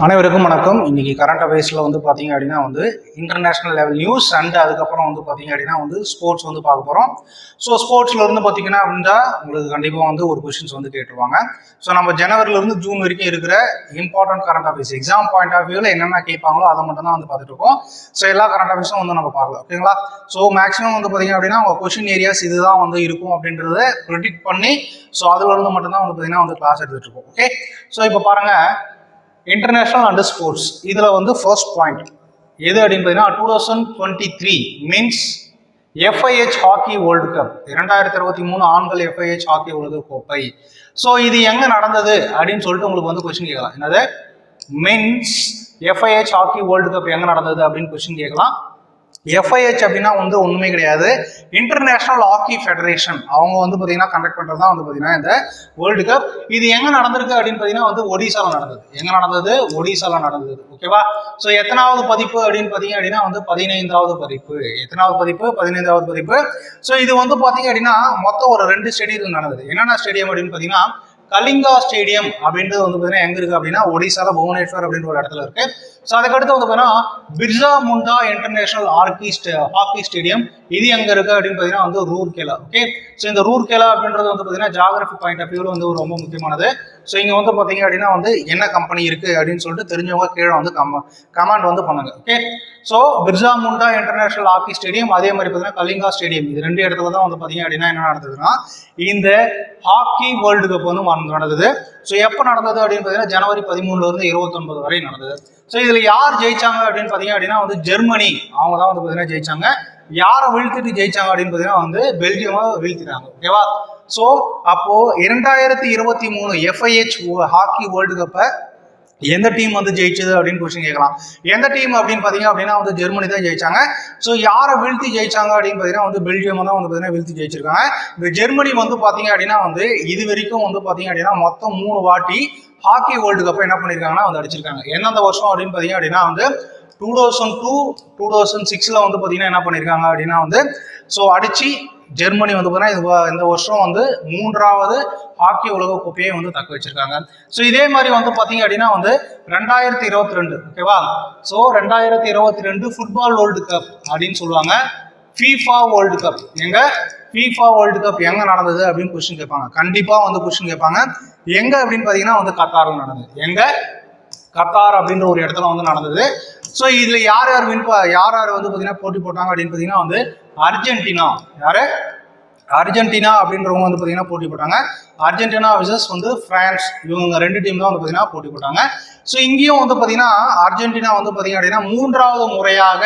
அனைவருக்கும் வணக்கம். இன்னைக்கு கரண்ட் அஃபேர்ஸில் பார்த்தீங்க அப்படின்னா இன்டர்நேஷனல் லெவல் நியூஸ் அண்ட் அதுக்கப்புறம் பார்த்தீங்க அப்படின்னா ஸ்போர்ட்ஸ் பார்க்க போகிறோம். ஸோ ஸ்போர்ட்ஸில் இருந்து பார்த்தீங்கன்னா அப்படின்னா உங்களுக்கு கண்டிப்பாக ஒரு கொஷின்ஸ் கேட்டுருவாங்க. ஸோ நம்ம ஜனவரியிலிருந்து ஜூன் வரைக்கும் இருக்கிற important current affairs exam point of வியூவில் என்னென்ன கேட்பாங்களோ அதை மட்டும் தான் பார்த்துட்டு இருக்கோம். ஸோ எல்லா கரண்ட் அஃபேர்ஸும் நம்ம பார்க்கலாம். ஓகேங்களா? ஸோ மேக்ஸிமம் பார்த்தீங்க அப்படின்னா உங்கள் கொஷின் ஏரியாஸ் இதுதான் இருக்கும் அப்படின்றத ப்ரெடிக்ட் பண்ணி ஸோ அதுலேருந்து மட்டும்தான் பார்த்தீங்கன்னா கிளாஸ் எடுத்துகிட்டு இருக்கோம். ஓகே, ஸோ இப்போ பாருங்கள், இன்டர்நேஷனல் அண்ட் ஸ்போர்ட்ஸ் இதில் ஃபர்ஸ்ட் பாயிண்ட் எது அப்படின்னு பார்த்தீங்கன்னா 2023 means FIH hockey world cup 2023 ஆண்கள் FIH ஹாக்கி உலக கோப்பை. ஸோ இது எங்கே நடந்தது அப்படின்னு சொல்லிட்டு உங்களுக்கு கொஸ்டின் கேட்கலாம். என்னது means FIH hockey world cup எங்கே நடந்தது அப்படின்னு கொஸ்டின் கேட்கலாம். FIH அப்படின்னா ஒன்றுமே கிடையாது, இன்டர்நேஷனல் ஹாக்கி ஃபெடரேஷன். அவங்க பார்த்தீங்கன்னா கண்டக்ட் பண்ணுறது தான் பார்த்தீங்கன்னா இந்த வேர்ல்டு கப். இது எங்கே நடந்திருக்கு அப்படின்னு பார்த்தீங்கன்னா ஒடிசாவில் நடந்தது. எங்கே நடந்தது? ஒடிசாவில் நடந்தது. ஓகேவா? ஸோ எத்தனாவது பதிப்பு அப்படின்னு பார்த்தீங்க அப்படின்னா 15வது பதிப்பு. எத்தனாவது பதிப்பு? 15வது பதிப்பு. ஸோ இது பார்த்தீங்க அப்படின்னா மொத்தம் ஒரு 2 ஸ்டேடியம் நடந்தது. என்னென்ன ஸ்டேடியம் அப்படின்னு பார்த்தீங்கன்னா கலிங்கா ஸ்டேடியம் அப்படின்றது பார்த்தீங்கன்னா எங்க இருக்கு அப்படின்னா ஒடிசால புவனேஸ்வர் அப்படின்ற ஒரு இடத்துல இருக்கு. ஸோ அதுக்கடுத்து பார்த்தீங்கன்னா Birsa Munda international hockey stadium இது எங்க இருக்கு அப்படின்னு பார்த்தீங்கன்னா ரூர்கேலா. ஓகே, ஸோ இந்த ரூர்கேலா அப்படின்றது பார்த்தீங்கன்னா ஜியாகிரபி பாயிண்ட் ஆஃப் வியூவில் ரொம்ப முக்கியமானது. ஸோ இங்கே பார்த்தீங்க அப்படின்னா என்ன கம்பெனி இருக்கு அப்படின்னு சொல்லிட்டு தெரிஞ்சவங்க கீழே கமெண்ட் பண்ணுங்க. Okay, so Birsa Munda international hockey stadium, அதே மாதிரி பார்த்தீங்கன்னா கலிங்கா ஸ்டேடியம், இது 2 இடத்துல தான் பார்த்தீங்க அப்படின்னா என்ன நடந்ததுன்னா இந்த ஹாக்கி வேர்ல்டு கப் நடந்தது. ஸோ எப்போ நடந்தது அப்படின்னு பார்த்தீங்கன்னா ஜனவரி 13 29 வரை நடந்தது. ஸோ இதில் யார் ஜெயிச்சாங்க அப்படின்னு பார்த்தீங்க அப்படின்னா ஜெர்மனி அவங்க தான் பார்த்தீங்கன்னா ஜெயிச்சாங்க. யாரை வீழ்த்திட்டு ஜெயிச்சாங்க அப்படின்னு பார்த்தீங்கன்னா பெல்ஜியமா வீழ்த்திட்டாங்க. ஓகேவா? ஸோ அப்போ 2023 FIH ஹாக்கி வேர்ல்டு கப்பை எந்த டீம் ஜெயிச்சது அப்படின்னு கொஸ்டின் கேட்கலாம். எந்த டீம் அப்படின்னு பார்த்தீங்க அப்படின்னா ஜெர்மனி தான் ஜெயிச்சாங்க. ஸோ யாரை வீழ்த்தி ஜெயிச்சாங்க அப்படின்னு பார்த்தீங்கன்னா பெல்ஜியம் தான் பார்த்தீங்கன்னா வீழ்த்தி ஜெயிச்சிருக்காங்க. இந்த ஜெர்மனி பார்த்தீங்க அப்படின்னா இது வரைக்கும் பார்த்தீங்க அப்படின்னா மொத்தம் 3 வாட்டி ஹாக்கி வேர்ல்டு கப்பை என்ன பண்ணியிருக்காங்கன்னா அடிச்சிருக்காங்க. எந்தெந்த வருஷம் அப்படின்னு பார்த்தீங்க அப்படின்னா 2002 2006 பார்த்தீங்கன்னா என்ன பண்ணியிருக்காங்க அப்படின்னா ஸோ அடிச்சு ஜெர்மனி பார்த்தீங்கன்னா இந்த வருஷம் 3வது ஹாக்கி உலக கோப்பையை தக்க வச்சிருக்காங்க. ஸோ இதே மாதிரி பார்த்தீங்க அப்படின்னா 2022. ஓகேவா? ஸோ 2022 ஃபுட்பால் வேர்ல்டு கப் அப்படின்னு சொல்லுவாங்க. FIFA வேர்ல்டு கப் எங்க? FIFA வேர்ல்டு கப் எங்க நடந்தது அப்படின்னு கொஸ்டின் கேட்பாங்க. கண்டிப்பா கொஸ்டின் கேட்பாங்க. எங்க அப்படின்னு பார்த்தீங்கன்னா கத்தார்ல நடந்தது. எங்க? கத்தார் அப்படின்ற ஒரு இடத்துல நடந்தது. ஸோ இதுல யார் பார்த்தீங்கன்னா போட்டி போட்டாங்க அப்படின்னு பார்த்தீங்கன்னா அர்ஜென்டினா. யாரு? அர்ஜென்டினா அப்படின்றவங்க பார்த்தீங்கன்னா போட்டி போட்டாங்க. அர்ஜென்டினா விசஸ் பிரான்ஸ், இவங்க 2 டீம் தான் பார்த்தீங்கன்னா போட்டி போட்டாங்க. ஸோ இங்கேயும் பார்த்தீங்கன்னா அர்ஜென்டினா பார்த்தீங்க அப்படின்னா 3வது முறையாக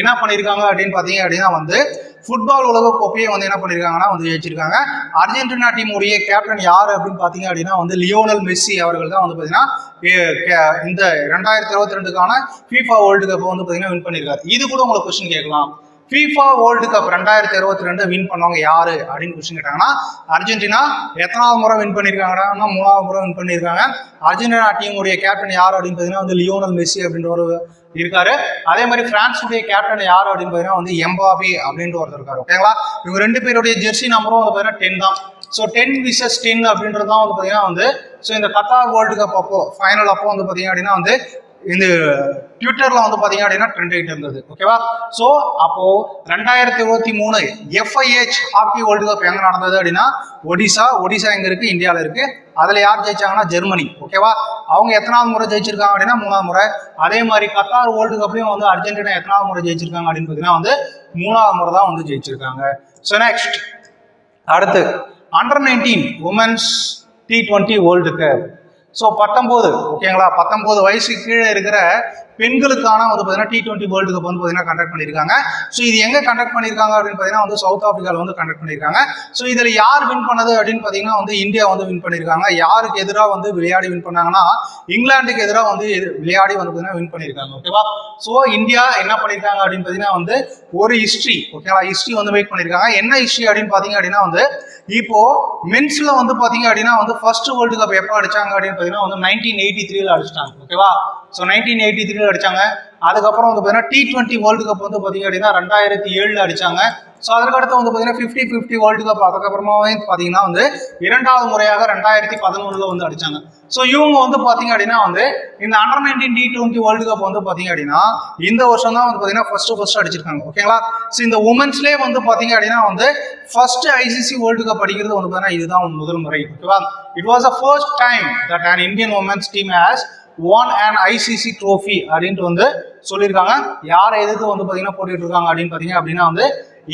என்ன பண்ணியிருக்காங்க அப்படின்னு பார்த்தீங்க அப்படின்னா ஃபுட்பால் உலக கோப்பையை என்ன பண்ணியிருக்காங்கன்னா ஜெயிச்சிருக்காங்க. அர்ஜென்டினா டீமுடைய கேப்டன் யார் அப்படின்னு பார்த்தீங்க அப்படின்னா லியோனல் மெஸ்ஸி அவர்கள் தான் பார்த்தீங்கன்னா இந்த 2022க்கான FIFA வேர்ல்டு கப் பார்த்தீங்கன்னா வின் பண்ணியிருக்காரு. இது கூட உங்களுக்கு கொஸ்டின் கேட்கலாம். FIFA வேர்ல்டு கப் 2022 வின் பண்ணவங்க யாரு அப்படின்னு கொஸ்டின் கேட்டாங்கன்னா அர்ஜென்டினா எத்தனாவது முறை வின் பண்ணியிருக்காங்கன்னா 3வது முறை வின் பண்ணியிருக்காங்க. அர்ஜென்டினா டீமுடைய கேப்டன் யார் அப்படின்னு பார்த்தீங்கன்னா லியோனல் மெஸ்ஸி அப்படின்ற ஒரு இருக்காரு. அதே மாதிரி பிரான்ஸுடைய கேப்டன் யார் அப்படின்னு பார்த்தீங்கன்னா எம்பாபே அப்படின்ற ஒருத்தர் இருக்காரு. ஓகேங்களா? இவங்க 2 பேருடைய ஜெர்சி நம்பரும் பார்த்தீங்கன்னா 10 தான். ஸோ 10 vs 10 அப்படின்றது தான் பார்த்தீங்கன்னா ஸோ இந்த கத்தார் வேர்ல்டு கப் அப்போ ஃபைனல் அப்போ பார்த்தீங்க அப்படின்னா இந்த ட்விட்டர்ல பார்த்தீங்க அப்படின்னா ட்ரெண்ட் ஆகிட்டு இருந்தது. ஓகேவா? ஸோ அப்போ 2023 FIH ஹாக்கி வேர்ல்டு கப் எங்க நடந்தது அப்படின்னா ஒடிசா எங்க இருக்கு? இந்தியாவில் இருக்கு. அதுல யார் ஜெயிச்சாங்கன்னா ஜெர்மனி. ஓகேவா? அவங்க எத்தனாவது முறை ஜெயிச்சிருக்காங்க அப்படின்னா 3வது முறை. அதே மாதிரி கத்தார் வேர்ல்டு கப்லயும் அர்ஜென்டினா எத்தனாவது முறை ஜெயிச்சிருக்காங்க அப்படின்னு பார்த்தீங்கன்னா 3வது முறை தான் ஜெயிச்சிருக்காங்க. ஸோ நெக்ஸ்ட் அடுத்து under 19 women's T20 world cup. So 19, ஓகேங்களா, 19 வயசுக்கு கீழே இருக்கிற பெண்களுக்கான பார்த்தீங்கன்னா T20 வேர்ல்டு கப் பார்த்தீங்கன்னா கண்டக்ட் பண்ணியிருக்காங்க. ஸோ இது எங்கே கண்டக்ட் பண்ணியிருக்காங்க அப்படின்னு பார்த்தீங்கன்னா சவுத் ஆஃப்ரிக்காவில் கண்டக்ட் பண்ணியிருக்காங்க. ஸோ இதில் யார் வின் பண்ணது அப்படின்னு பார்த்தீங்கன்னா இந்தியா வின் பண்ணியிருக்காங்க. யாருக்கு எதிராக விளையாடி வின் பண்ணாங்கன்னா இங்கிலாந்துக்கு எதிராக விளையாடி பார்த்தீங்கன்னா வின் பண்ணியிருக்காங்க. ஓகேவா? ஸோ இந்தியா என்ன பண்ணியிருக்காங்க அப்படின்னு பார்த்தீங்கன்னா ஒரு ஹிஸ்ட்ரி, ஓகேங்களா, ஹிஸ்ட்ரி மேக் பண்ணியிருக்காங்க. என்ன ஹிஸ்ட்ரி அப்படின்னு பார்த்தீங்க அப்படின்னா இப்போ மென்ஸ்ல பார்த்தீங்க அப்படின்னா ஃபர்ஸ்ட் வேர்ல்டு கப் எப்போ அடிச்சாங்க அப்படின்னு பார்த்தீங்கன்னா 1983 அடிச்சிட்டாங்க. ஓகேவா? ஸோ 1983 அடிச்சாங்க. அதுக்கப்புறம் வந்து பார்த்தீங்கன்னா T20 வேர்ல்டு கப் வந்து பார்த்தீங்க அப்படின்னா 2007 அடிச்சாங்க. ஸோ அதுக்கடுத்து வந்து பார்த்தீங்கன்னா 50-50 வேர்ல்டு கப் அதுக்கப்புறமாவே பார்த்தீங்கன்னா வந்து 2வது முறையாக 2011 வந்து அடிச்சாங்க. ஸோ இவங்க வந்து பார்த்தீங்க அப்படின்னா வந்து இந்த அண்டர் 19 T20 வேர்ல்டு கப் வந்து பார்த்தீங்க அப்படின்னா இந்த வருஷம் தான் வந்து பார்த்தீங்கன்னா ஃபர்ஸ்ட் அடிச்சிருக்காங்க. ஓகேங்களா. ஸோ இந்த உமன்ஸ்லேயே வந்து பார்த்தீங்க அப்படின்னா வந்து ஃபர்ஸ்ட் ICC வேர்ல்டு கப் அடிக்கிறது வந்து பார்த்தீங்கன்னா இதுதான் முதல் முறை. ஓகேவா. It was the first time that an Indian women's team has won an ICC trophy அப்படின்ட்டு வந்து சொல்லியிருக்காங்க. யாரை எதிர்த்து வந்து பார்த்தீங்கன்னா போட்டிட்டு இருக்காங்க அப்படின்னு பார்த்தீங்க அப்படின்னா வந்து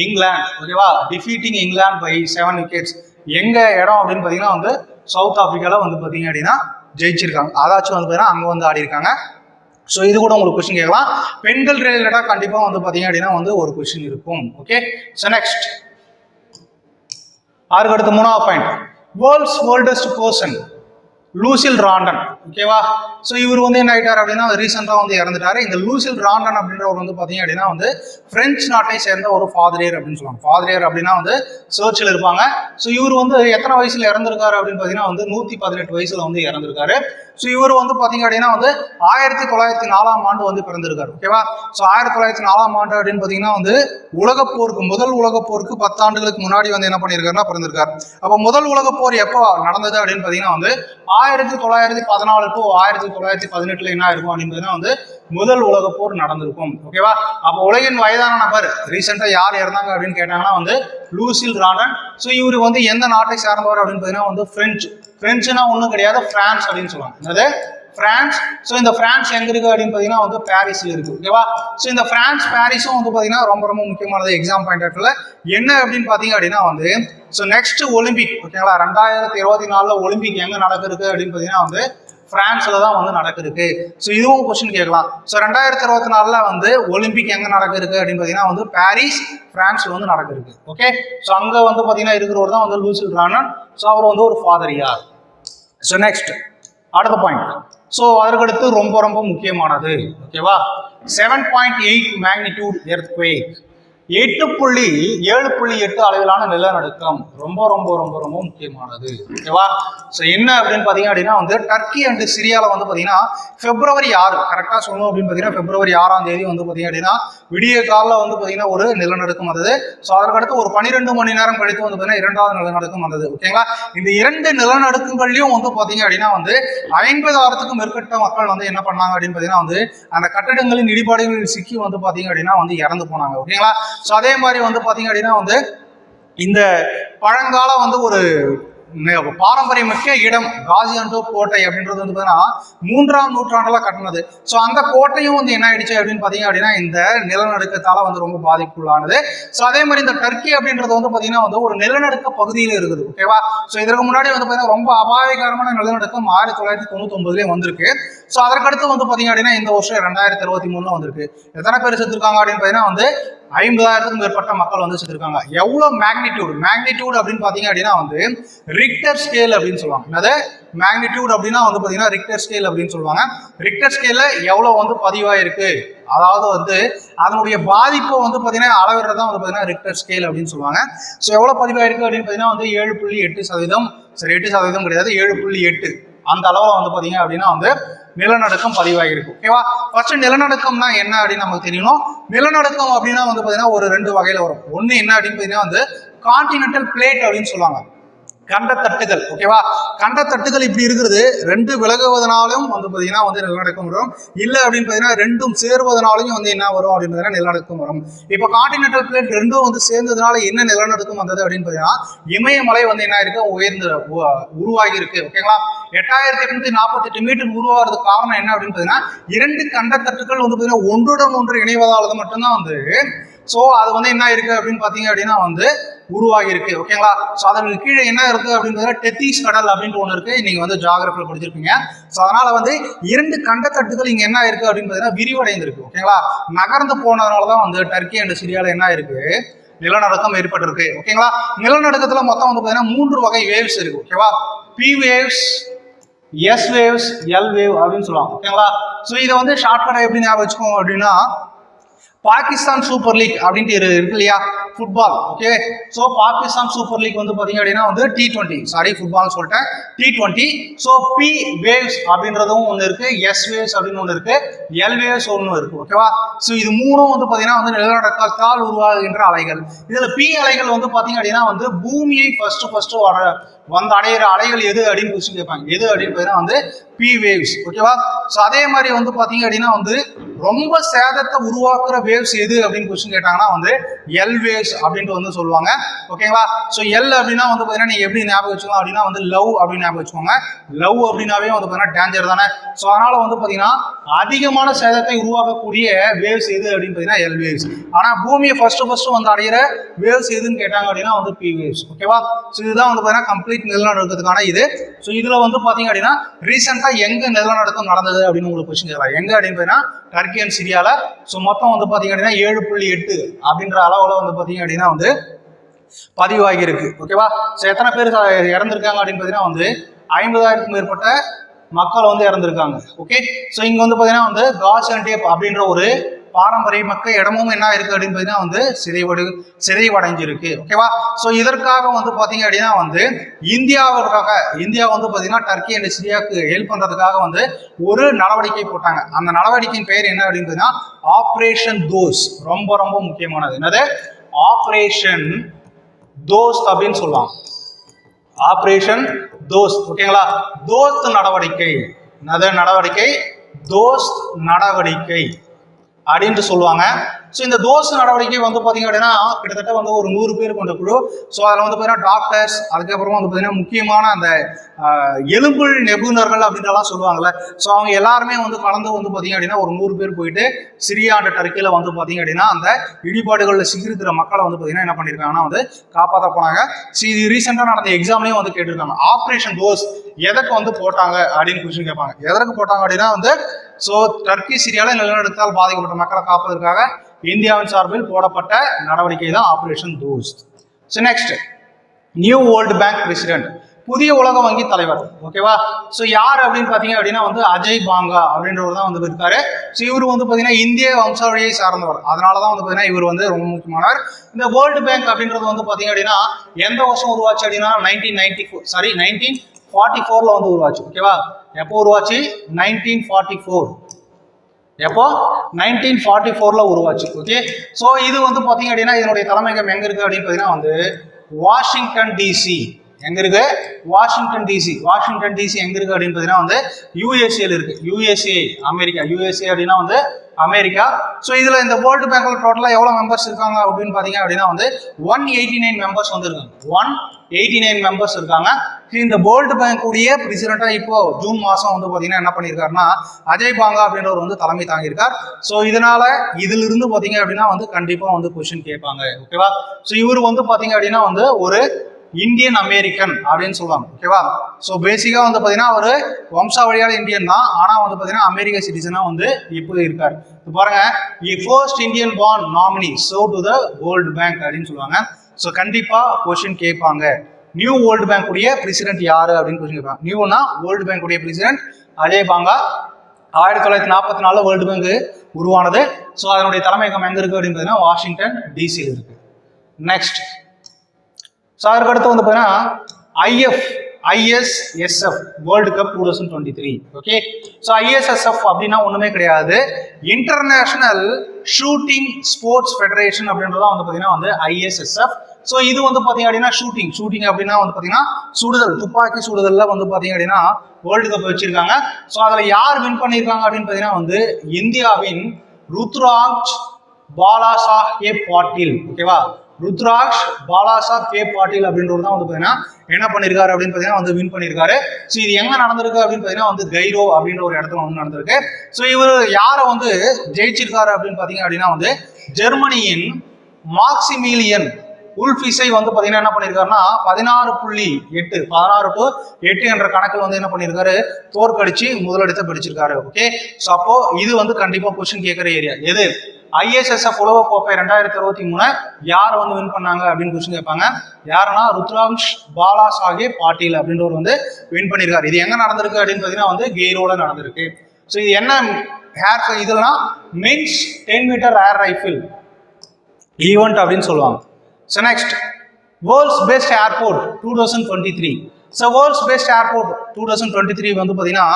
இங்கிலாந்து. ஓகேவா. Defeating England by 7 wickets. எங்க இடம் அப்படின்னு பார்த்தீங்கன்னா வந்து சவுத் ஆப்பிரிக்கால வந்து பார்த்தீங்க அப்படின்னா ஜெயிச்சிருக்காங்க. அதாச்சும் வந்து பார்த்தீங்கன்னா அங்கே வந்து ஆடி இருக்காங்க. ஸோ இது கூட உங்களுக்கு கொஸ்டின் கேட்கலாம். பெண்கள் ரிலேட்டடாக கண்டிப்பாக வந்து பார்த்தீங்க அப்படின்னா வந்து ஒரு கொஸ்டின் இருக்கும். ஓகே. ஸோ நெக்ஸ்ட் அதுக்கடுத்து 3வது பாயிண்ட், வேர்ல்ட்ஸ் ஓல்டஸ்ட் பர்சன் லூசில் ராண்டன். ஓகேவா. ஸோ இவர் வந்து என்ன ஆகிட்டார் அப்படின்னா ரீசெண்டாக வந்து இறந்துட்டாரு. இந்த லூசில் ராண்டன் அப்படின்றவர் வந்து பார்த்தீங்க அப்படின்னா வந்து பிரெஞ்சு நாட்டை சேர்ந்த ஒரு ஃபாதரியர் அப்படின்னு சொல்லுவாங்க. ஃபாதரியர் அப்படின்னா வந்து சர்ச்சில் இருப்பாங்க. ஸோ இவர் வந்து எத்தனை வயசுல இறந்திருக்காரு அப்படின்னு பார்த்தீங்கன்னா வந்து 118 வயசுல வந்து இறந்திருக்காரு. ஸோ இவர் வந்து பார்த்தீங்க அப்படின்னா வந்து 1904 வந்து பிறந்திருக்காரு. ஓகேவா. ஸோ 1904 அப்படின்னு பார்த்தீங்கன்னா வந்து முதல் உலகப் போருக்கு 10 ஆண்டுகளுக்கு முன்னாடி வந்து என்ன பண்ணியிருக்காருன்னா பிறந்திருக்காரு. அப்போ முதல் உலகப் போர் எப்போ நடந்தது அப்படின்னு பார்த்தீங்கன்னா வந்து 1914 to 1918 என்ன இருக்கும் அப்படின்னு பார்த்தீங்கன்னா வந்து முதல் உலகப் போர் நடந்திருக்கும். ஓகேவா. அப்போ உலகின் வயதான நபர் ரீசெண்டா யார் இறந்தாங்க அப்படின்னு கேட்டாங்கன்னா வந்து லூசில் ராண்டன். ஸோ இவர் வந்து எந்த நாட்டை சார்ந்தவர் அப்படின்னு பார்த்தீங்கன்னா வந்து பிரெஞ்சுனா ஒன்றும் கிடையாது, பிரான்ஸ் அப்படின்னு சொல்லுவாங்க. அதாவது பிரான்ஸ். ஸோ இந்த பிரான்ஸ் எங்க இருக்கு அப்படின்னு பார்த்தீங்கன்னா வந்து பாரிஸ்ல இருக்கு. ஓகேவா. ஸோ இந்த பிரான்ஸ் பாரிஸும் வந்து பார்த்தீங்கன்னா ரொம்ப ரொம்ப முக்கியமானது எக்ஸாம் பாயிண்ட் ஆஃப்ல என்ன அப்படின்னு பார்த்தீங்க அப்படின்னா வந்து ஸோ நெக்ஸ்ட் ஒலிம்பிக். ஓகேங்களா. 2024 ஒலிம்பிக் எங்க நடக்குது அப்படின்னு பார்த்தீங்கன்னா வந்து பிரான்ஸ்ல தான் வந்து நடக்குது. ஸோ இதுவும் கொஸ்டின் கேட்கலாம். ஸோ 2024 வந்து ஒலிம்பிக் எங்க நடக்குது அப்படின்னு பார்த்தீங்கன்னா வந்து பாரிஸ் பிரான்ஸ்ல வந்து நடக்குது. ஓகே. ஸோ அங்க வந்து பார்த்தீங்கன்னா இருக்கிறவர் தான் வந்து லூசில் ராண்டன். ஸோ அவர் வந்து ஒரு ஃபாதரியார். ஸோ நெக்ஸ்ட் அடுத்த பாயிண்ட். ஸோ அதற்கடுத்து ரொம்ப ரொம்ப முக்கியமானது. ஓகேவா. 7.8 மேக்னிடியூட் எர்த்குவேக், 7.8 அளவிலான நிலநடுக்கம் ரொம்ப ரொம்ப ரொம்ப ரொம்ப முக்கியமானது. ஓகேவா. ஸோ என்ன அப்படின்னு பார்த்தீங்க அப்படின்னா வந்து டர்க்கி அண்ட் சிரியாவில் வந்து பார்த்தீங்கன்னா February 6 கரெக்டாக சொல்லணும் அப்படின்னு பார்த்தீங்கன்னா February 6 வந்து பார்த்தீங்க அப்படின்னா விடிய காலில் வந்து பார்த்தீங்கன்னா ஒரு நிலநடுக்கம் வந்தது. ஸோ அதற்கடுத்து ஒரு 12 மணி நேரம் கழித்து வந்து பார்த்தீங்கன்னா 2வது நிலநடுக்கம் வந்தது. ஓகேங்களா. இந்த 2 நிலநடுக்கங்கள்லையும் வந்து பார்த்தீங்க அப்படின்னா வந்து 50,000க்கும் மேற்பட்ட மக்கள் வந்து என்ன பண்ணாங்க அப்படின்னு பார்த்தீங்கன்னா வந்து அந்த கட்டடங்களின் இடிபாடுகளில் சிக்கி வந்து பார்த்தீங்க அப்படின்னா வந்து இறந்து போனாங்க. ஓகேங்களா. ஸோ அதே மாதிரி வந்து பார்த்தீங்க அப்படின்னா வந்து இந்த பழங்கால வந்து ஒரு பாரம்பரியமிக்க இடம் காசியாண்டோப் கோட்டை அப்படின்றது வந்து பார்த்தீங்கன்னா 3ஆம் நூற்றாண்டுல கட்டினது. ஸோ அந்த கோட்டையும் வந்து என்ன ஆயிடுச்சு அப்படின்னு பார்த்தீங்க அப்படின்னா இந்த நிலநடுக்கத்தால வந்து ரொம்ப பாதிப்புள்ளானது. ஸோ அதே மாதிரி இந்த டர்க்கி அப்படின்றது வந்து பார்த்தீங்கன்னா வந்து ஒரு நிலநடுக்க பகுதியில் இருக்குது. ஓகேவா. ஸோ இதற்கு முன்னாடி வந்து பார்த்தீங்கன்னா ரொம்ப அபாயகரமான நிலநடுக்கம் 1999 வந்திருக்கு. ஸோ அதற்கடுத்து வந்து பார்த்தீங்க அப்படின்னா இந்த வருஷம் 2023 வந்திருக்கு. எத்தனை பேர் செத்துருக்காங்க அப்படின்னு பார்த்தீங்கன்னா வந்து 50,000க்கும் மேற்பட்ட மக்கள் வந்து செத்துருக்காங்க. எவ்வளவு மேக்னிடியூட் அப்படின்னு பார்த்தீங்க அப்படின்னா வந்து ரிக்டர் ஸ்கேல் அப்படின்னு சொல்லுவாங்க. என்னது மேக்னிடியூட் அப்படின்னா வந்து பார்த்தீங்கன்னா ரிக்டர் ஸ்கேல் அப்படின்னு சொல்லுவாங்க. ரிக்டர் ஸ்கேல்ல எவ்வளவு வந்து பதிவாயிருக்கு, அதாவது வந்து அதனுடைய பாதிப்பை வந்து பார்த்தீங்கன்னா அளவிடுறதா வந்து பார்த்தீங்கன்னா ரிக்டர் ஸ்கேல் அப்படின்னு சொல்லுவாங்க. ஸோ எவ்வளவு பதிவாயிருக்கு அப்படின்னு பார்த்தீங்கன்னா வந்து 7.8%. சரி 8% கிடையாது, 7.8 அந்த அளவில் வந்து பார்த்தீங்க அப்படின்னா வந்து நிலநடுக்கம் பதிவாகிருக்கு. ஓகேவா. ஃபர்ஸ்ட் நிலநடுக்கம்னா என்ன அப்படின்னு நமக்கு தெரியணும். நிலநடுக்கம் அப்படின்னா வந்து பார்த்தீங்கன்னா ஒரு 2 வகையில வரும். ஒன்று என்ன அப்படின்னு பார்த்தீங்கன்னா வந்து கான்டினென்டல் பிளேட் அப்படின்னு சொல்லுவாங்க, கண்டத்தட்டுகள். ஓகேவா. கண்டத்தட்டுகள் இப்படி இருக்கிறது 2 விலகுவதனாலும் வந்து பார்த்தீங்கன்னா வந்து நிலநடுக்கம் வரும். இல்லை அப்படின்னு பார்த்தீங்கன்னா 2ம் சேருவதனாலையும் வந்து என்ன வரும் அப்படின்னு பார்த்தீங்கன்னா நிலநடுக்கம் வரும். இப்போ கான்டினென்டல் பிளேட் 2ம் வந்து சேர்ந்ததுனால என்ன நிலநடுக்கம் வந்தது அப்படின்னு பார்த்தீங்கன்னா இமயமலை வந்து என்ன இருக்கு உருவாகி இருக்கு. ஓகேங்களா. 8848 மீட்டர் உருவாகிறதுக்கு காரணம் என்ன அப்படின்னு பார்த்தீங்கன்னா 2 கண்டத்தட்டுகள் வந்து பார்த்தீங்கன்னா ஒன்றுடன் ஒன்று இணைவதால் மட்டும்தான் வந்து ஸோ அது வந்து என்ன இருக்கு அப்படின்னு பார்த்தீங்க அப்படின்னா வந்து உருவாகி இருக்கு. ஓகேங்களா. ஸோ அதற்கு கீழே என்ன இருக்கு அப்படின்னு டெத்தீஸ் கடல் அப்படின்ட்டு ஒன்று இருக்கு. நீங்க வந்து ஜியோகிராஃபியில் படிச்சிருப்பீங்க. ஸோ அதனால வந்து 2 கண்டத்தட்டுகள் இங்க என்ன இருக்கு அப்படின்னு பார்த்தீங்கன்னா விரிவடைந்திருக்கு. ஓகேங்களா. நகர்ந்து போனதுனால தான் வந்து டர்க்கி அண்ட் சிரியாவில் என்ன இருக்கு நிலநடுக்கம் ஏற்பட்டிருக்கு. ஓகேங்களா. நிலநடுக்கத்துல மொத்தம் வந்து பார்த்தீங்கன்னா 3 வகை வேவ்ஸ் இருக்கு. ஓகேவா. P waves, S waves, L wave அப்படின்னு சொல்லுவாங்க. ஓகேங்களா. ஸோ இதை வந்து ஷார்ட்கட்டா எப்படி ஞாபகம் வச்சுக்கோங்க அப்படின்னா பாகிஸ்தான் சூப்பர் லீக் அப்படின்ட்டு இருக்கு இல்லையா, football. Okay, so Pakistan super league வந்து பார்த்தீங்க அப்படின்னா வந்து T20, சாரி ஃபுட்பால் சொல்லிட்டேன், T20. ஸோ பி வேவ்ஸ் அப்படின்றதும் ஒன்று இருக்கு, எஸ் வேவ்ஸ் அப்படின்னு ஒன்று இருக்கு, எல் வேவ்ஸ் ஒன்று இருக்கு. ஓகேவா, ஸோ இது மூணும் வந்து பார்த்தீங்கன்னா வந்து நிலநடுக்கத்தால் உருவாகுகின்ற அலைகள். இதில் பி அலைகள் வந்து பார்த்தீங்க அப்படின்னா வந்து பூமியை ஃபர்ஸ்ட் வந்து அடையிற அலைகள் எது அப்படின்னு கொஸ்டின் கேட்பாங்க. எது அப்படின்னு பார்த்தீங்கன்னா வந்து பி வேவ்ஸ். ஓகேவா, ஸோ அதே மாதிரி வந்து பார்த்தீங்க அப்படின்னா வந்து ரொம்ப சேதத்தை உருவாக்குற வேவ்ஸ் எது அப்படின்னு கொஸ்டின் கேட்டாங்கன்னா வந்து எல் வேவ்ஸ் அப்படின்ட்டு வந்து சொல்லுவாங்க. ஓகேங்களா, ஸோ எல் அப்படின்னா வந்து பார்த்தீங்கன்னா நீங்கள் எப்படி ஞாபகம் வச்சுக்கோங்க அப்படின்னா வந்து லவ் அப்படின்னு ஞாபகம் வச்சுக்கோங்க. லவ் அப்படின்னாவே வந்து பார்த்தீங்கன்னா டேஞ்சர் தானே. ஸோ அதனால வந்து பார்த்தீங்கன்னா அதிகமான சேதத்தை உருவாக்கக்கூடிய வேவ்ஸ் எது அப்படின்னு பார்த்தீங்கன்னா எல் வேவ்ஸ். ஆனால் பூமியை ஃபர்ஸ்ட் வந்து அடையிற வேவ்ஸ் எதுன்னு கேட்டாங்க அப்படின்னா வந்து பி வேவ்ஸ். ஓகேவா, ஸோ இதுதான் வந்து பார்த்தீங்கன்னா கம்ப்ளீட் நிலநடுக்கத்துக்கான இது. ஸோ இதில் வந்து பார்த்தீங்க அப்படின்னா ரீசெண்டாக எங்கே நிலநடுக்கம் நடந்தது அப்படின்னு உங்களுக்கு கொஸ்டின் கேட்கலாம். எங்கே அப்படின்னு பார்த்தீங்கன்னா டர்க்கி அண்ட் சிரியால. ஸோ மொத்தம் வந்து பார்த்தீங்க அப்படின்னா 7.8 அப்படின்ற அளவில் வந்து பார்த்தீங்க அப்படின்னா வந்து பதிவாகி இருக்கு. ஓகேவா, ஸோ எத்தனை பேர் இறந்துருக்காங்க அப்படின்னு பார்த்தீங்கன்னா வந்து 50,000க்கும் மேற்பட்ட மக்கள் வந்து இறந்துருக்காங்க. ஓகே, ஸோ இங்கே வந்து பார்த்தீங்கன்னா வந்து காசியான்டேப் அப்படின்ற ஒரு பாரம்பரிய மக்கள் இடமும் என்ன இருக்கு அப்படின்னு பார்த்தீங்கன்னா வந்து சிதைவடைஞ்சிருக்கு. ஓகேவா, ஸோ இதற்காக வந்து பார்த்தீங்க அப்படின்னா வந்து இந்தியா வந்து பார்த்தீங்கன்னா டர்க்கி அண்ட் சிரியாவுக்கு ஹெல்ப் பண்ணுறதுக்காக வந்து ஒரு நடவடிக்கை போட்டாங்க. அந்த நடவடிக்கையின் பெயர் என்ன அப்படின்னு பார்த்தீங்கன்னா ஆப்ரேஷன் தோஸ். ரொம்ப ரொம்ப முக்கியமானது. என்னது? ஆப்ரேஷன் தோஸ்த் அப்படின்னு சொல்லுவாங்க. ஆப்ரேஷன் தோஸ்த். ஓகேங்களா, தோஸ்த் நடவடிக்கை. நடவடிக்கை தோஸ்த் நடவடிக்கை அப்படின்ட்டு சொல்லுவாங்க. ஸோ இந்த தோஸ் நடவடிக்கை வந்து பார்த்தீங்க அப்படின்னா கிட்டத்தட்ட வந்து ஒரு 100 பேர் கொண்ட குழு. ஸோ அதில் வந்து பார்த்தீங்கன்னா டாக்டர்ஸ், அதுக்கப்புறமா வந்து பார்த்தீங்கன்னா முக்கியமான அந்த எலும்பு நிபுணர்கள் அப்படின்றலாம் சொல்லுவாங்கல்ல. ஸோ அவங்க எல்லாருமே வந்து கலந்து வந்து பார்த்தீங்க அப்படின்னா ஒரு 100 பேர் போயிட்டு சிரியா அண்ட் டர்க்கியில் வந்து பார்த்தீங்க அப்படின்னா அந்த இடிபாடுகளில் சிக்கிருக்கிற மக்களை வந்து பார்த்தீங்கன்னா என்ன பண்ணியிருக்காங்கன்னா வந்து காப்பாற்ற போனாங்க. ஸோ இது ரீசெண்டாக நடந்த எக்ஸாம்லேயும் வந்து கேட்டிருக்காங்க. ஆப்ரேஷன் தோஸ் எதற்கு வந்து போட்டாங்க அப்படின்னு கொஸ்டின் கேட்பாங்க. எதற்கு போட்டாங்க அப்படின்னா வந்து ஸோ டர்க்கி சிரியாவில் நிலநடுக்கத்தால் பாதிக்கப்பட்ட மக்களை காப்பதற்காக இந்தியாவின் சார்பில் போடப்பட்ட நடவடிக்கை தான் operation Dost. So next, new world bank president, புதிய உலக வங்கி தலைவர். ஓகேவா, ஸோ யார் அப்படின்னு பார்த்தீங்க அப்படின்னா வந்து அஜய் பாங்கா அப்படின்றவர் தான் வந்து இருக்காரு. ஸோ இவர் வந்து பார்த்தீங்கன்னா இந்திய வம்சாவளியை சார்ந்தவர். அதனால தான் வந்து பார்த்தீங்கன்னா இவர் வந்து ரொம்ப முக்கியமானவர். இந்த வேர்ல்டு பேங்க் அப்படின்றது வந்து பார்த்தீங்க அப்படின்னா எந்த வருஷம் உருவாச்சு அப்படின்னா 1944 வந்து உருவாச்சு. ஓகேவா, எப்போ உருவாச்சு? 1944. எப்போ? 1944 உருவாச்சு. ஓகே, ஸோ இது வந்து பார்த்தீங்க அப்படின்னா இதனுடைய தலைமையகம் எங்க இருக்கு அப்படின்னு பார்த்தீங்கன்னா வந்து வாஷிங்டன் டிசி. எங்க இருக்கு? Washington DC. வாஷிங்டன் டிசி எங்க இருக்கு அப்படின்னு பார்த்தீங்கன்னா வந்து யூஎஸ்ஏல இருக்கு. USA America. யூஎஸ்ஏ அப்படின்னா வந்து அமெரிக்கா. ஸோ இதுல இந்த வேர்ல்டு பேங்க்ல டோட்டலாக எவ்வளோ மெம்பர்ஸ் இருக்காங்க அப்படின்னு பார்த்தீங்க அப்படின்னா வந்து 189 மெம்பர்ஸ் வந்து இருக்காங்க. 189 மெம்பர்ஸ் இருக்காங்க. இந்த வேர்ல்டு பேங்க் உடைய பிரசிடென்டா இப்போ ஜூன் மாதம் வந்து பார்த்தீங்கன்னா என்ன பண்ணியிருக்காருன்னா அஜய் பாங்கா அப்படின்றவர் வந்து தலைமை தாங்கியிருக்கார். ஸோ இதனால இதுல இருந்து பார்த்தீங்க அப்படின்னா வந்து கண்டிப்பாக வந்து கொஸ்டின் கேட்பாங்க. ஓகேவா, ஸோ இவர் வந்து பார்த்தீங்க அப்படின்னா வந்து ஒரு இந்தியன் அமெரிக்கன் அப்படின்னு சொல்லுவாங்க. ஓகேவா, ஸோ பேசிக்காக வந்து பார்த்தீங்கன்னா ஒரு வம்சாவளியால் இந்தியன் தான், ஆனால் வந்து பார்த்தீங்கன்னா அமெரிக்க சிட்டிசனாக வந்து இப்போ இருக்காரு. இப்போ பாருங்க, first Indian born nominee serve to the world bank அப்படின்னு சொல்லுவாங்க. ஸோ கண்டிப்பாக கொஸ்டின் கேட்பாங்க. நியூ வேர்ல்டு பேங்க் உடைய பிரசிடென்ட் யாரு அப்படின்னு கொஸ்டின் கேட்பாங்க. நியூனா வேர்ல்டு பேங்க் உடைய பிரசிடென்ட் அஜய் பாங்கா. 1944 வேர்ல்டு பேங்க் உருவானது. ஸோ அதனுடைய தலைமையகம் எங்க இருக்கு அப்படின்னு பார்த்தீங்கன்னா வாஷிங்டன் டிசியில் இருக்கு. நெக்ஸ்ட், ஸோ அதற்கு அடுத்து வந்து பார்த்தீங்கன்னா ISSF world cup 2023. Okay, so ISSF அப்படின்னா ஒன்றுமே கிடையாது, இன்டர்நேஷனல் ஷூட்டிங் ஸ்போர்ட்ஸ் ஃபெடரேஷன் அப்படின்றதான் வந்து பார்த்தீங்கன்னா வந்து ISSF. ஸோ இது வந்து பார்த்தீங்க அப்படின்னா ஷூட்டிங் அப்படின்னா வந்து பார்த்தீங்கன்னா சுடுதல், துப்பாக்கி சுடுதலில் வந்து பார்த்தீங்க அப்படின்னா வேர்ல்டு கப் வச்சிருக்காங்க. ஸோ அதில் யார் வின் பண்ணியிருக்காங்க அப்படின்னு பார்த்தீங்கன்னா வந்து இந்தியாவின் ருத்ராஜ் பாலாசாஹேப் பாட்டீல். ஓகேவா, ருத்ராஜ் பாலாசாஹேப் பாட்டீல் அப்படின்றவர் தான் வந்து பார்த்தீங்கன்னா என்ன பண்ணியிருக்காரு அப்படின்னு பார்த்தீங்கன்னா வந்து வின் பண்ணியிருக்காரு. ஸோ இது எங்கே நடந்திருக்கு அப்படின்னு பார்த்தீங்கன்னா வந்து கைரோ அப்படின்ற ஒரு இடத்துல வந்து நடந்திருக்கு. ஸோ இவர் யாரை வந்து ஜெயிச்சிருக்காரு அப்படின்னு பார்த்தீங்க அப்படின்னா வந்து ஜெர்மனியின் மாக்சிமிலியன் உல்ஃபிஸை வந்து பார்த்தீங்கன்னா என்ன பண்ணியிருக்காருன்னா 16.8 என்ற கணக்கில் வந்து என்ன பண்ணியிருக்காரு, தோற்கடிச்சு முதலிடத்தை பிடிச்சிருக்காரு. ஓகே, ஸோ அப்போ இது வந்து கண்டிப்பாக கொஸ்டின் கேட்குற ஏரியா. எது? ISSF உலகக்கோப்பை 2023 யார் வந்து வின் பண்ணாங்க அப்படின்னு கொஸ்டின் கேட்பாங்க. யாருன்னா ருத்ராஜ் பாலாசாஹேப் பாட்டீல் அப்படின்றவர் வந்து வின் பண்ணியிருக்காரு. இது எங்க நடந்திருக்கு அப்படின்னு பார்த்தீங்கன்னா வந்து கெய்ரோல நடந்திருக்கு. ஸோ இது என்ன இதெல்லாம் men's 10 metre air rifle event அப்படின்னு சொல்லுவாங்க. So next world's best airport 2023. So world's best airport 2023 வந்து பார்த்தீங்கன்னா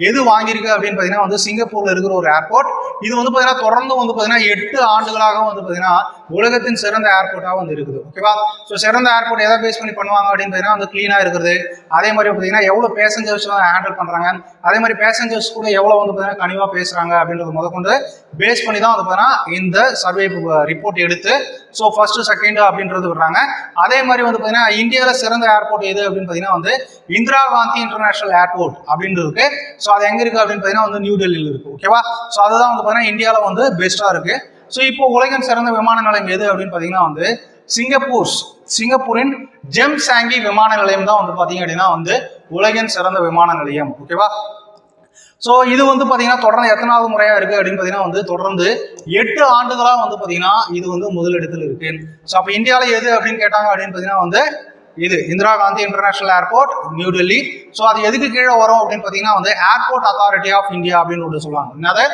எது வாங்கியிருக்கு அப்படின்னு பார்த்தீங்கன்னா வந்து சிங்கப்பூர்ல இருக்கிற ஒரு ஏர்போர்ட். இது வந்து பார்த்தீங்கன்னா தொடர்ந்து வந்து பார்த்தீங்கன்னா 8 ஆண்டுகளாக வந்து பார்த்தீங்கன்னா உலகத்தின் சிறந்த ஏர்போர்ட்டாக வந்து இருக்குது. ஓகேவா? ஸோ சிறந்த ஏர்போர்ட் எதை பேஸ் பண்ணி பண்ணுவாங்க அப்படின்னு பார்த்தீங்கன்னா வந்து க்ளீனாக இருக்கிறது, அதே மாதிரி பார்த்தீங்கன்னா எவ்வளோ பேசஞ்சர்ஸ்லாம் ஹேண்டில் பண்ணுறாங்க, அதே மாதிரி பேசஞ்சர்ஸ் கூட எவ்வளோ வந்து பார்த்தீங்கன்னா கனிவாக பேசுகிறாங்க அப்படின்றது முதற்கொண்டு பேஸ் பண்ணி தான் வந்து பார்த்தீங்கன்னா இந்த சர்வே ரிப்போர்ட் எடுத்து ஸோ ஃபர்ஸ்ட் செகண்ட் அப்படின்றது விடுறாங்க. அதே மாதிரி வந்து பார்த்தீங்கன்னா இந்தியாவில் சிறந்த ஏர்போர்ட் எது அப்படின்னு பார்த்தீங்கன்னா வந்து இந்திரா காந்தி இன்டர்நேஷனல் ஏர்போர்ட் அப்படின்னு இருக்கு. ஸோ அது எங்க இருக்கு அப்படின்னு பார்த்தீங்கன்னா வந்து நியூ டெல்லியில் இருக்கு. ஓகேவா? ஸோ அதுதான் வந்து பார்த்தீங்கன்னா இந்தியாவில் வந்து பெஸ்ட்டாக இருக்கு. ஸோ இப்போ உலகின் சிறந்த விமான நிலையம் எது அப்படின்னு பார்த்தீங்கன்னா வந்து சிங்கப்பூரின் ஜெம் சாங்கி விமான நிலையம் தான் வந்து பார்த்தீங்க அப்படின்னா வந்து உலகின் சிறந்த விமான நிலையம். ஓகேவா? ஸோ இது வந்து பார்த்தீங்கன்னா தொடர்ந்து எத்தனாவது முறையாக இருக்குது அப்படின்னு பார்த்தீங்கன்னா வந்து தொடர்ந்து 8 ஆண்டுகளாக வந்து பார்த்தீங்கன்னா இது வந்து முதலிடத்தில் இருக்கு. ஸோ அப்போ இந்தியாவில் எது அப்படின்னு கேட்டாங்க அப்படின்னு பார்த்தீங்கன்னா வந்து இது Indira Gandhi international airport new Delhi. So அது எதுக்கு கீழே வரும் அப்படின்னு பார்த்தீங்கன்னா வந்து ஏர்போர்ட் அத்தாரிட்டி ஆஃப் இந்தியா அப்படின்னு ஒன்று சொல்லுவாங்க. என்னது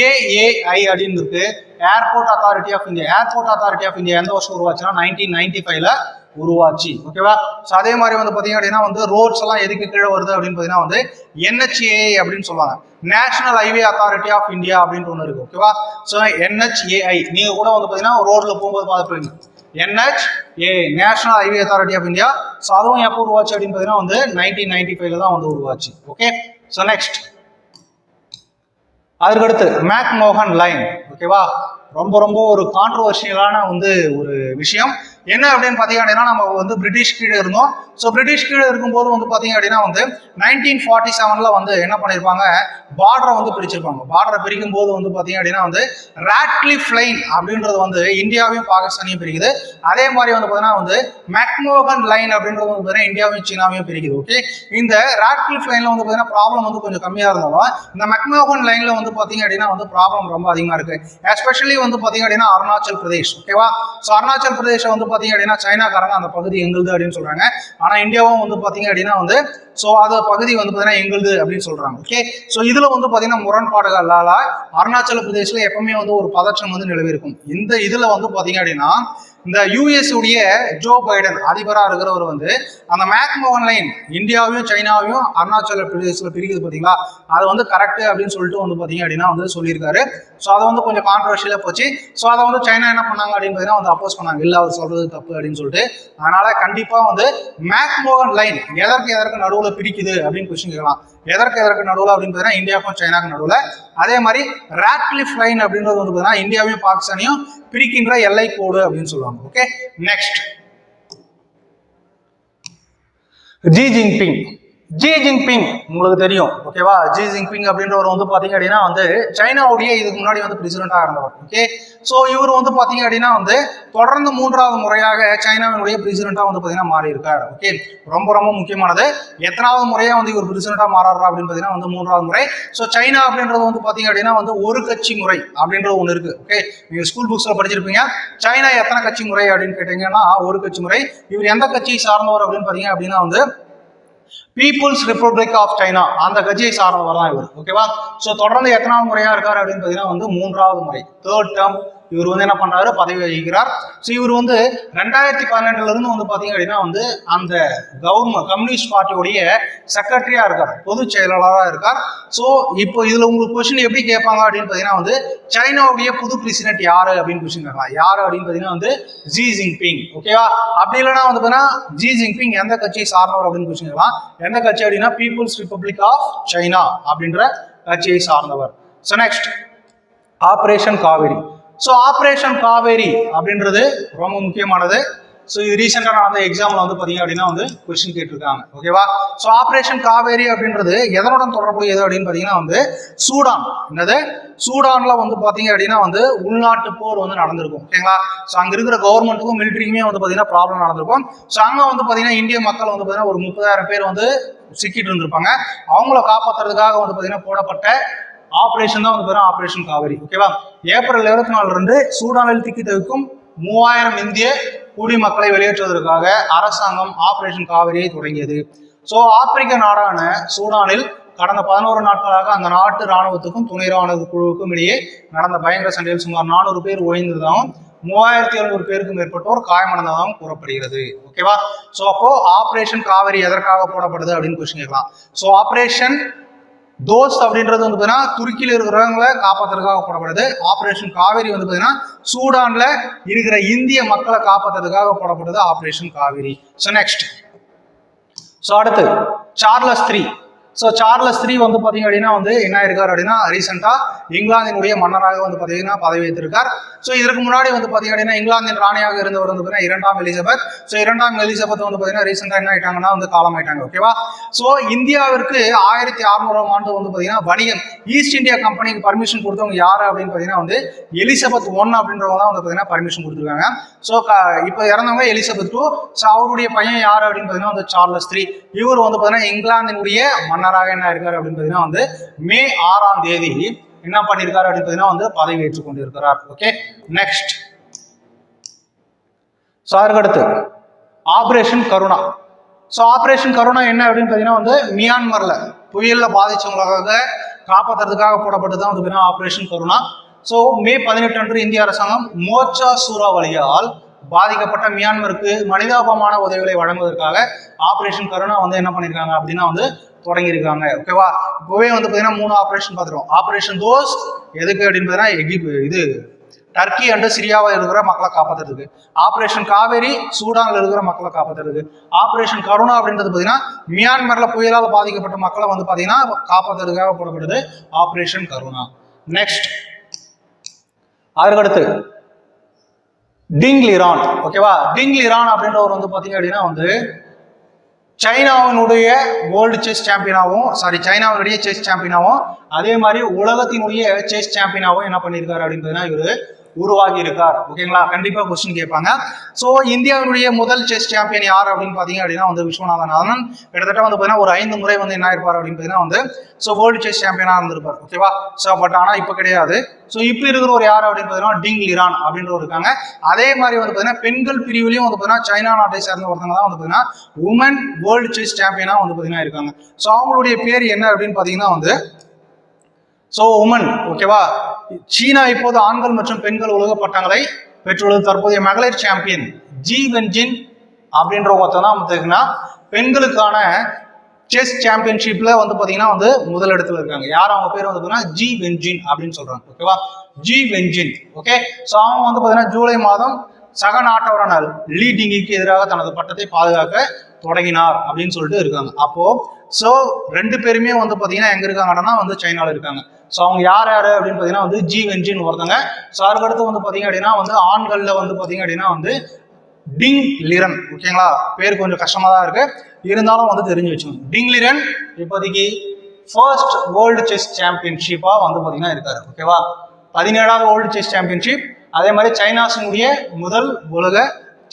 ஏஏஐ அப்படின்னு இருக்கு, airport authority of India. Airport authority of India எந்த வருஷம் உருவாச்சுன்னா 1995ல உருவாச்சு. ஓகேவா? ஸோ அதே மாதிரி வந்து பார்த்தீங்க அப்படின்னா வந்து ரோட்ஸ் எல்லாம் எதுக்கு கீழே வருது அப்படின்னு பார்த்தீங்கன்னா வந்து NHAI அப்படின்னு சொல்லுவாங்க, national highway authority of India அப்படின்ட்டு ஒன்று இருக்கு. ஓகேவா? ஸோ NHAI நீங்க கூட வந்து பார்த்தீங்கன்னா ரோட்ல போகும்போது பார்த்துருப்பீங்க NHAI national highway authority of India. So அதுவும் எப்போ உருவாச்சு அப்படின்னு பார்த்தீங்கன்னா வந்து 1995ல தான் வந்து உருவாச்சு. ஓகே. ஸோ நெக்ஸ்ட் அதுக்கடுத்து மேக்மோகன் லைன். ஓகேவா? ரொம்ப ரொம்ப ஒரு கான்ட்ரோவர்ஷியலான வந்து ஒரு விஷயம் என்ன அப்படின்னு பார்த்தீங்க அப்படின்னா நம்ம வந்து பிரிட்டிஷ் கீழே இருந்தோம். ஸோ பிரிட்டிஷ் கீழே இருக்கும்போது வந்து பார்த்தீங்க அப்படின்னா வந்து 1947ல வந்து என்ன பண்ணியிருப்பாங்க, பார்டரை வந்து பிரிச்சிருப்பாங்க. பார்டரை பிரிக்கும் போது வந்து பார்த்தீங்க அப்படின்னா வந்து ராட்க்ளிஃப் லைன் அப்படின்றது வந்து இந்தியாவையும் பாகிஸ்தானையும் பிரிக்குது. அதே மாதிரி வந்து பார்த்தீங்கன்னா வந்து மேக்மோகன் லைன் அப்படின்றது வந்து பார்த்தீங்கன்னா இந்தியாவையும் சீனாவையும் பிரிக்குது. ஓகே. இந்த ராட்க்ளிஃப் லைன்ல வந்து பார்த்தீங்கன்னா ப்ராப்ளம் வந்து கொஞ்சம் கம்மியாக இருந்தாலும் இந்த மேக்மோகன் லைன்ல வந்து பார்த்தீங்க அப்படின்னா வந்து ப்ராப்ளம் ரொம்ப அதிகமாக இருக்கு. எஸ்பெஷலி வந்து பார்த்தீங்க அப்படின்னா அருணாச்சல் பிரதேஷ். ஓகேவா? ஸோ அருணாச்சல் பிரதேஷ் வந்து பார்த்தீங்க அப்படின்னா சைனாக்காரங்க அந்த பகுதி எங்களுது அப்படின்னு சொல்றாங்க. ஆனா இந்தியாவும் வந்து பாத்தீங்க அப்படின்னா வந்து ஸோ அந்த பகுதி வந்து பார்த்தீங்கன்னா எங்களுது அப்படின்னு சொல்றாங்க. ஓகே. ஸோ இதுல வந்து பார்த்தீங்கன்னா முரண்பாடுகளால அருணாச்சல பிரதேஷ்ல எப்பவுமே வந்து ஒரு பதற்றம் வந்து நிலவி இருக்கும். இந்த இதுல வந்து பார்த்தீங்க அப்படின்னா இந்த யூஎஸ் உடைய ஜோ பைடன் அதிபராக இருக்கிறவர் வந்து அந்த மேக்மோகன் லைன் இந்தியாவையும் சைனாவையும் அருணாச்சல பிரதேசத்தில் பிரிக்குது பார்த்தீங்களா, அது வந்து கரெக்ட் அப்படின்னு சொல்லிட்டு வந்து பார்த்தீங்க அப்படின்னா வந்து சொல்லியிருக்காரு. ஸோ அதை வந்து கொஞ்சம் கான்ட்ரவர்ஷியலாக போச்சு. ஸோ அதை வந்து சைனா என்ன பண்ணாங்க அப்படின்னு பார்த்தீங்கன்னா வந்து அப்போஸ் பண்ணாங்க, இல்லை அவர் சொல்றது தப்பு அப்படின்னு சொல்லிட்டு. அதனால கண்டிப்பாக வந்து மேக்மோகன் லைன் எதற்கு நடுவில் பிரிக்குது அப்படின்னு கொஸ்டின் கேட்கலாம். எதற்கு நடுவில் அப்படின்னு பார்த்தீங்கன்னா இந்தியாவுக்கும் சைனாக்கும் நடுவில். அதே மாதிரி ராட்க்ளிஃப் லைன் அப்படின்றது வந்து பார்த்தீங்கன்னா இந்தியாவையும் பாகிஸ்தானையும் பிரிக்கின்ற எல்லை கோடு அப்படின்னு சொல்லுவாங்க. ஓகே. நெக்ஸ்ட் ஜி ஜின்பிங் உங்களுக்கு தெரியும். ஓகேவா? ஜி ஜின்பிங் அப்படின்றவர் வந்து பாத்தீங்க அப்படின்னா வந்து சைனாவுடைய இதுக்கு முன்னாடி வந்து பிரசிடென்டா இருந்தவர். ஓகே. ஸோ இவர் வந்து பாத்தீங்க அப்படின்னா வந்து தொடர்ந்து 3வது முறையாக சைனாவினுடைய பிரசிடென்டா வந்து பாத்தீங்கன்னா மாறி இருக்காரு. ஓகே. ரொம்ப ரொம்ப முக்கியமானது, எத்தனாவது முறையா வந்து இவர் பிரசிடென்டா மாறாரு அப்படின்னு பாத்தீங்கன்னா வந்து 3வது முறை. ஸோ சைனா அப்படின்றது வந்து பாத்தீங்க அப்படின்னா வந்து ஒரு கட்சி முறை அப்படின்றது ஒன்று இருக்கு. ஓகே. நீங்க ஸ்கூல் புக்ஸ்ல படிச்சிருப்பீங்க. சைனா எத்தனை கட்சி முறை அப்படின்னு கேட்டீங்கன்னா ஒரு கட்சி முறை. இவர் எந்த கட்சியை சார்ந்தவர் அப்படின்னு பாத்தீங்க அப்படின்னா வந்து பீப்புள்ஸ் ரிப்பப்ளிக் ஆஃப் சைனா அந்த கட்சியை சார்ந்தவர் தான் இவர். ஓகேவா? ஸோ தொடர்ந்து எத்தனாவது முறையா இருக்காரு அப்படின்னு பார்த்தீங்கன்னா வந்து 3வது முறை, 3rd term இவர் வந்து என்ன பண்றாரு, பதவி வகிக்கிறார். ஸோ இவர் வந்து 2012ல இருந்து வந்து பாத்தீங்க அப்படின்னா வந்து அந்த கம்யூனிஸ்ட் பார்ட்டியோடைய செக்ரட்டரியா இருக்கார், பொதுச் செயலாளராக இருக்கார். ஸோ இப்போ இதுல உங்களுக்கு கொஸ்டின் எப்படி கேட்பாங்க அப்படின்னு பாத்தீங்கன்னா வந்து சைனாவுடைய புது பிரசிடென்ட் யாரு அப்படின்னு கொஸ்டின் கேட்கலாம். யாரு அப்படின்னு பாத்தீங்கன்னா வந்து ஜி ஜின்பிங். ஓகேவா? அப்படி இல்லைன்னா வந்து பாத்தீங்கன்னா ஜி ஜின்பிங் எந்த கட்சியை சார்ந்தவர் அப்படின்னு கொஸ்டின் கேட்கலாம். எந்த கட்சி அப்படின்னா பீப்புள்ஸ் ரிப்பப்ளிக் ஆஃப் சைனா அப்படின்ற கட்சியை சார்ந்தவர். So next operation Kaveri. So operation Kaveri அப்படின்றது ரொம்ப முக்கியமானது. ஸோ இது ரீசெண்டாக நடந்த எக்ஸாம்ல வந்து பார்த்தீங்க அப்படின்னா வந்து கொஸ்டின் கேட்டிருக்காங்க. ஓகேவா? ஸோ ஆப்ரேஷன் காவேரி அப்படின்றது எதனுடன் தொடர்புடையது அப்படின்னு பார்த்தீங்கன்னா வந்து சூடான். என்னது? சூடான்ல வந்து பார்த்தீங்க அப்படின்னா வந்து உள்நாட்டு போர் வந்து நடந்திருக்கும். ஓகேங்களா? ஸோ அங்கே இருக்கிற கவர்மெண்ட்டுக்கும் மிலிட்ரிக்குமே வந்து பார்த்தீங்கன்னா ப்ராப்ளம் நடந்திருக்கும். ஸோ அங்கே வந்து பார்த்தீங்கன்னா இந்திய மக்கள் வந்து பார்த்தீங்கன்னா ஒரு 30,000 பேர் வந்து சிக்கிட்டு இருந்திருப்பாங்க. அவங்கள காப்பாற்றுறதுக்காக வந்து பார்த்தீங்கன்னா போடப்பட்ட ஆபரேஷன் தான் வந்து ஆபரேஷன் காவேரி. ஓகேவா? ஏப்ரல் 24 சூடானில் திக்கி தவிக்கும் 3000 இந்திய குடிமக்களை வெளியேற்றுவதற்காக அரசாங்கம் ஆபரேஷன் காவேரியை தொடங்கியது. ஸோ ஆப்பிரிக்க நாடான சூடானில் கடந்த 11 நாட்களாக அந்த நாட்டு ராணுவத்துக்கும் துணை ராணுவ குழுவுக்கும் இடையே நடந்த பயங்கர சண்டையில் சுமார் 400 பேர் ஓய்ந்ததாகவும் 3700 பேருக்கும் மேற்பட்டோர் காயமடைந்ததாகவும் கூறப்படுகிறது. ஓகேவா? சோ அப்போ ஆபரேஷன் காவேரி எதற்காக போடப்படுது அப்படின்னு கொஸ்டின் கேட்கலாம். சோ ஆபரேஷன் தோஸ்த் அப்படின்றது வந்து பார்த்தீங்கன்னா துருக்கியில் இருக்கிறவங்களை காப்பாற்றுறதுக்காக போடப்படுது. ஆபரேஷன் காவேரி வந்து பார்த்தீங்கன்னா சூடான்ல இருக்கிற இந்திய மக்களை காப்பாற்றுறதுக்காக போடப்படுது operation Kaveri. So next, so அடுத்து சார்லஸ் 3. ஸோ சார்லஸ் 3 வந்து பார்த்தீங்க அப்படின்னா வந்து என்ன இருக்கார் அப்படின்னா ரீசெண்டாக இங்கிலாந்தினுடைய மன்னராக வந்து பார்த்தீங்கன்னா பதவி ஏற்றிருக்கார். ஸோ இதற்கு முன்னாடி வந்து பார்த்தீங்க அப்படின்னா இங்கிலாந்தின் ராணியாக இருந்தவர் வந்து பார்த்தீங்கன்னா 2ஆம் எலிசபெத். ஸோ 2ஆம் எலிசபெத் வந்து பார்த்தீங்கன்னா ரீசெண்டாக என்ன ஆயிட்டாங்கன்னா வந்து காலமாயிட்டாங்க. ஓகேவா? ஸோ இந்தியாவிற்கு 1600ஆம் ஆண்டு வந்து பார்த்தீங்கன்னா வணிகம் ஈஸ்ட் இந்தியா கம்பெனிக்கு பர்மிஷன் கொடுத்தவங்க யாரு அப்படின்னு பார்த்தீங்கன்னா வந்து எலிசபெத் 1 அப்படின்றவங்க தான் வந்து பார்த்தீங்கன்னா பர்மிஷன் கொடுத்துருக்காங்க. ஸோ இப்போ இறந்தவங்க எலிசபெத் 2. ஸோ அவருடைய பையன் யாரு அப்படின்னு பார்த்தீங்கன்னா வந்து சார்லஸ் 3. இவர் வந்து பார்த்தீங்கன்னா இங்கிலாந்தினுடைய மன்னராக என்ன இருக்காரு அப்படின்னு பார்த்தீங்கன்னா வந்து மே 6ஆம் தேதி என்ன பண்ணியிருக்காரு அப்படின்னு பார்த்தீங்கன்னா வந்து பதவி ஏற்றுக் கொண்டிருக்கிறார். Okay, next. ஸோ அதுக்கடுத்து operation Karuna. So operation Karuna என்ன அப்படின்னு பார்த்தீங்கன்னா வந்து மியான்மர்ல புயல்ல பாதிச்சவங்களுக்காக காப்பாற்றுறதுக்காக போடப்பட்டது தான் வந்து ஆபரேஷன் கருணா. ஸோ மே 18 அன்று இந்திய அரசாங்கம் மோர்ச்சா சூறாவளியால் பாதிக்கப்பட்ட மியான்மருக்கு மனிதாபமான உதவிகளை வழங்குவதற்காக ஆபரேஷன் கருணா வந்து என்ன பண்ணியிருக்காங்க அப்படின்னா வந்து தொடங்கியிருக்காங்க. ஓகேவா? இப்போவே வந்து பார்த்தீங்கன்னா 3 ஆபரேஷன் பார்த்துருவோம். ஆபரேஷன் தோஸ்த் எதுக்கு அப்படின்னு பார்த்தீங்கன்னா இது டர்க்கி அண்ட் சிரியாவில் இருக்கிற மக்களை காப்பாற்றுறதுக்கு. ஆபரேஷன் காவேரி சூடானில் இருக்கிற மக்களை காப்பாற்றுறதுக்கு. ஆபரேஷன் கருணா அப்படின்றது பார்த்தீங்கன்னா மியான்மர்ல புயலால் பாதிக்கப்பட்ட மக்களை வந்து பார்த்தீங்கன்னா காப்பாற்றுறதுக்காக போடப்படுது ஆபரேஷன் கருணா. நெக்ஸ்ட், அதுக்கடுத்து டிங் லிரான். ஓகேவா? டிங் லிரான் அப்படின்றவர் வந்து பார்த்தீங்க அப்படின்னா வந்து சைனாவினுடைய வேர்ல்டு செஸ் சாம்பியனாகவும் சைனாவினுடைய செஸ் சாம்பியனாகவும் அதே மாதிரி உலகத்தினுடைய செஸ் சாம்பியனாகவும் என்ன பண்ணியிருக்காரு அப்படின்றதுனா இவர் உருவாகி இருக்கார். ஓகேங்களா? கண்டிப்பா கொஸ்டின் கேட்பாங்க. ஸோ இந்தியாவுடைய முதல் செஸ் சாம்பியன் யார் அப்படின்னு பார்த்தீங்க அப்படின்னா வந்து விஸ்வநாதன் ஆனந்த். கிட்டத்தட்ட வந்து பார்த்தீங்கன்னா ஒரு 5 முறை வந்து என்ன இருப்பார் அப்படின்னு பார்த்தீங்கன்னா வந்து ஸோ வேர்ல்டு செஸ் சாம்பியனாக இருந்திருப்பார். ஓகேவா? ஸோ பட் ஆனால் இப்போ கிடையாது. ஸோ இப்போ இருக்கிற ஒரு யார் அப்படின்னு பார்த்தீங்கன்னா டிங் லிரான் அப்படின்றவர் இருக்காங்க. அதே மாதிரி வந்து பார்த்தீங்கன்னா பெண்கள் பிரிவிலையும் வந்து பார்த்தீங்கன்னா சைனா நாட்டை சேர்ந்த ஒருத்தவங்க தான் வந்து பார்த்தீங்கன்னா உமன் வேர்ல்டு செஸ் சாம்பியனாக வந்து பார்த்தீங்கன்னா இருக்காங்க. ஸோ அவங்களுடைய பேர் என்ன அப்படின்னு பார்த்தீங்கன்னா வந்து ஸோ உமன். ஓகேவா? சீனா இப்போது ஆண்கள் மற்றும் பெண்கள் உலக பட்டங்களை பெற்றுள்ளது. தற்போதைய மகளிர் சாம்பியன் ஜி வென்ஜின் அப்படின்ற ஒருத்தர் தான் பார்த்தீங்கன்னா பெண்களுக்கான செஸ் சாம்பியன்ஷிப்ல வந்து பார்த்தீங்கன்னா வந்து முதலிடத்துல இருக்காங்க. யார் அவங்க பேர் வந்து பார்த்தீங்கன்னா ஜி வென்ஜின் அப்படின்னு சொல்றாங்க. ஓகேவா? ஜி வென்ஜின். ஓகே, ஸோ அவங்க வந்து பார்த்தீங்கன்னா ஜூலை மாதம் சக நாட்டவரான லீ டிங்கிக்கு எதிராக தனது பட்டத்தை பாதுகாக்க தொடங்கினார் அப்படின்னு சொல்லிட்டு இருக்காங்க. அப்போ ஸோ 2 பேருமே வந்து பார்த்தீங்கன்னா எங்க இருக்காங்கன்னா வந்து சைனால இருக்காங்க. ஸோ அவங்க யார் அப்படின்னு பார்த்தீங்கன்னா வந்து ஜி வென்ஜின் ஒருத்தங்க. ஸோ அதுக்கடுத்து வந்து பார்த்தீங்க அப்படின்னா வந்து ஆண்கள்ல வந்து பார்த்தீங்க அப்படின்னா வந்து டிங் லிரன். ஓகேங்களா? பேர் கொஞ்சம் கஷ்டமா தான் இருக்கு, இருந்தாலும் வந்து தெரிஞ்சு வச்சுக்கோங்க. டிங் லிரன் இப்போதைக்கு ஃபர்ஸ்ட் வேர்ல்டு செஸ் சாம்பியன்ஷிப்பா வந்து பார்த்தீங்கன்னா இருக்காரு. ஓகேவா? 17வது வேர்ல்டு செஸ் சாம்பியன்ஷிப். அதே மாதிரி சைனாஸினுடைய முதல் உலக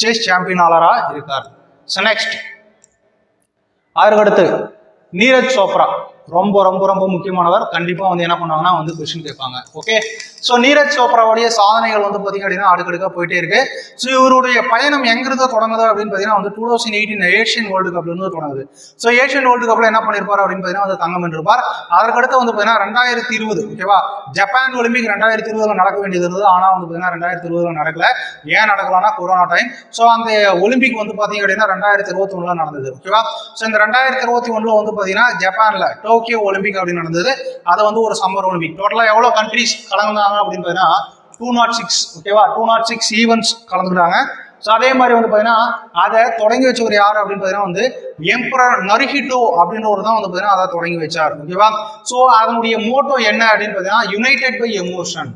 செஸ் சாம்பியனாளராக இருக்கார். ஸோ நெக்ஸ்ட், அதுக்கடுத்து நீரஜ் சோப்ரா. ரொம்ப ரொம்ப ரொம்ப முக்கியமானவர். கண்டிப்பா வந்து என்ன பண்ணுவாங்கன்னா வந்து கொஸ்டின் கேட்பாங்க. ஓகே, ஸோ நீரஜ் சோப்ராவுடைய சாதனைகள் வந்து பார்த்தீங்க அப்படின்னா அடுக்கடுக்கா போயிட்டே இருக்கு. ஸோ இவருடைய பயணம் எங்கிருந்து தொடங்குது அப்படின்னு பார்த்தீங்கன்னா வந்து 2018 ஏஷியன் வேர்ல்டு கப்ல இருந்து தொடங்குது. ஸோ ஏஷியன் வேர்ல்டு கப்ல என்ன பண்ணிருப்பார் அப்படின்னு பார்த்தீங்கன்னா வந்து தங்கம் வென்றிருப்பார். அதற்கடுத்து வந்து பார்த்தீங்கன்னா 2020 ஓகேவா ஜப்பான் ஒலிம்பிக் 2020 நடக்க வேண்டியது இருந்தது. ஆனால் வந்து பார்த்தீங்கன்னா 2020 நடக்கல. ஏன் நடக்கலன்னா கொரோனா டைம். ஸோ அந்த ஒலிம்பிக் வந்து பார்த்தீங்க அப்படின்னா 2021 நடந்தது. ஓகேவா? ஸோ இந்த 2021 வந்து பார்த்தீங்கன்னா ஜப்பான்ல டோக்கியோ ஒலிம்பிக் அப்படின்னு நடந்தது. அது வந்து ஒரு சம்மர் ஒலிம்பிக். டோட்டலா எவ்வளவு கண்ட்ரிஸ் கலந்தாங்க அப்படின்னு பார்த்தீங்கன்னா 206. ஓகேவா? 206 ஈவெண்ட்ஸ் கலந்துக்கிறாங்க. ஸோ அதே மாதிரி வந்து பார்த்தீங்கன்னா அதை தொடங்கி வச்சவர் யார் அப்படின்னு பார்த்தீங்கன்னா வந்து எம்பரர் நருஹிட்டோ அப்படின்றவர் தான் வந்து பார்த்தீங்கன்னா அதை தொடங்கி வச்சார். ஓகேவா? ஸோ அதனுடைய மோட்டோ என்ன அப்படின்னு பார்த்தீங்கன்னா united by emotion.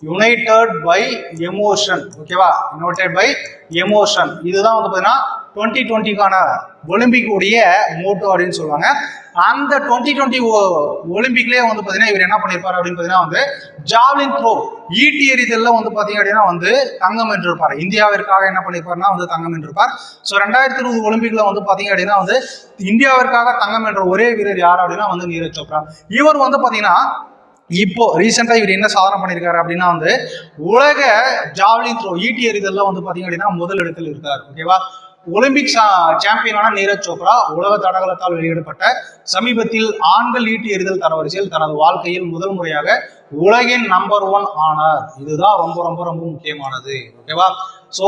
United by emotion. ஓகேவா? United by emotion. இதுதான் வந்து பார்த்தீங்கன்னா 2020க்கான ஒலிம்பிக் உடைய மோட்டோ அப்படின்னு சொல்லுவாங்க. அந்த 2020 ஒலிம்பிக்லேயே வந்து பார்த்தீங்கன்னா இவர் என்ன பண்ணியிருப்பார் அப்படின்னு பார்த்தீங்கன்னா வந்து ஜாவ்லின் த்ரோ ஈட்டி எறிதல்ல வந்து பார்த்தீங்க அப்படின்னா வந்து தங்கம் வென்றிருப்பார். இந்தியாவிற்காக என்ன பண்ணியிருப்பார்னா வந்து தங்கம் வென்றிருப்பார். ஸோ 2020 ஒலிம்பிக்ல வந்து பார்த்தீங்க அப்படின்னா வந்து இந்தியாவிற்காக தங்கம் வென்ற ஒரே வீரர் யார் அப்படின்னா வந்து நீரஜ் சோப்ரா. இவர் வந்து பார்த்தீங்கன்னா இப்போ ரீசெண்டா இவர் என்ன சாதனை பண்ணியிருக்காரு அப்படின்னா வந்து உலக ஜாவ்லின் த்ரோ ஈட்டி எறிதல்ல வந்து பார்த்தீங்க அப்படின்னா முதல் இடத்தில் இருக்கார். ஓகேவா? ஒலிம்பிக் சாம்பியனான நீரஜ் சோப்ரா உலக தடகளத்தால் வெளியிடப்பட்ட சமீபத்தில் ஆண்கள் ஈட்டி எறிதல் தரவரிசையில் தனது வாழ்க்கையில் முதல் முறையாக உலகின் நம்பர் 1 ஆனார். இதுதான் ரொம்ப ரொம்ப ரொம்ப முக்கியமானது. ஓகேவா? சோ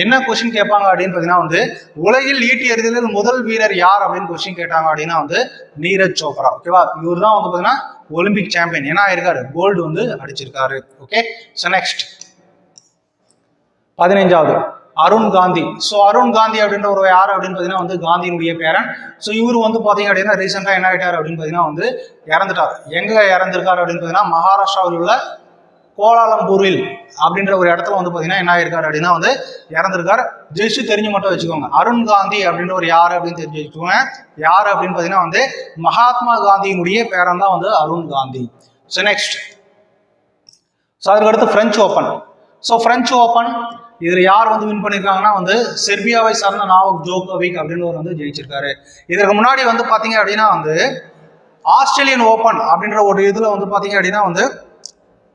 என்ன கொஸ்டின் கேட்பாங்க அப்படின்னு பாத்தீங்கன்னா வந்து உலகில் ஈட்டி எறிதலில் முதல் வீரர் யார் அப்படின்னு கொஸ்டின் கேட்டாங்க அப்படின்னா வந்து நீரஜ் சோப்ரா. ஓகேவா? இவர் தான் வந்து பாத்தீங்கன்னா ஒலிம்பிக் சாம்பியன். என்ன ஆயிருக்காரு? கோல்டு வந்து அடிச்சிருக்காரு. ஓகே, சோ நெக்ஸ்ட் 15வது அருண் காந்தி. ஸோ அருண் காந்தி அப்படின்ற ஒரு யார் அப்படின்னு பார்த்தீங்கன்னா வந்து காந்தியினுடைய பேரன். ஸோ இவர் வந்து பார்த்தீங்க அப்படின்னா ரீசெண்டாக என்ன ஆகிட்டார் அப்படின்னு பார்த்தீங்கன்னா வந்து இறந்துட்டார். எங்கே இறந்திருக்காரு அப்படின்னு பார்த்தீங்கன்னா மகாராஷ்டிராவில் உள்ள கோலாலம்பூரில் அப்படின்ற ஒரு இடத்துல வந்து பார்த்தீங்கன்னா என்ன ஆயிருக்காரு அப்படின்னா வந்து இறந்திருக்காரு. ஜெயிச்சு தெரிஞ்சு மட்டும் வச்சுக்கோங்க. அருண் காந்தி அப்படின்ற ஒரு யார் அப்படின்னு தெரிஞ்சு வச்சுக்கோங்க. யார் அப்படின்னு பார்த்தீங்கன்னா வந்து மகாத்மா காந்தியினுடைய பேரன் தான் வந்து Arun Gandhi. So next, so அதுக்கு அடுத்து French open. So French open இதில் யார் வந்து வின் பண்ணியிருக்காங்கன்னா வந்து செர்பியாவை சார்ந்த நாவோக் ஜோகோவிக் அப்படின்னு ஒரு வந்து ஜெயிச்சிருக்காரு. இதற்கு முன்னாடி வந்து பார்த்தீங்க அப்படின்னா வந்து ஆஸ்திரேலியன் ஓப்பன் அப்படின்ற ஒரு இதில் வந்து பார்த்தீங்க அப்படின்னா வந்து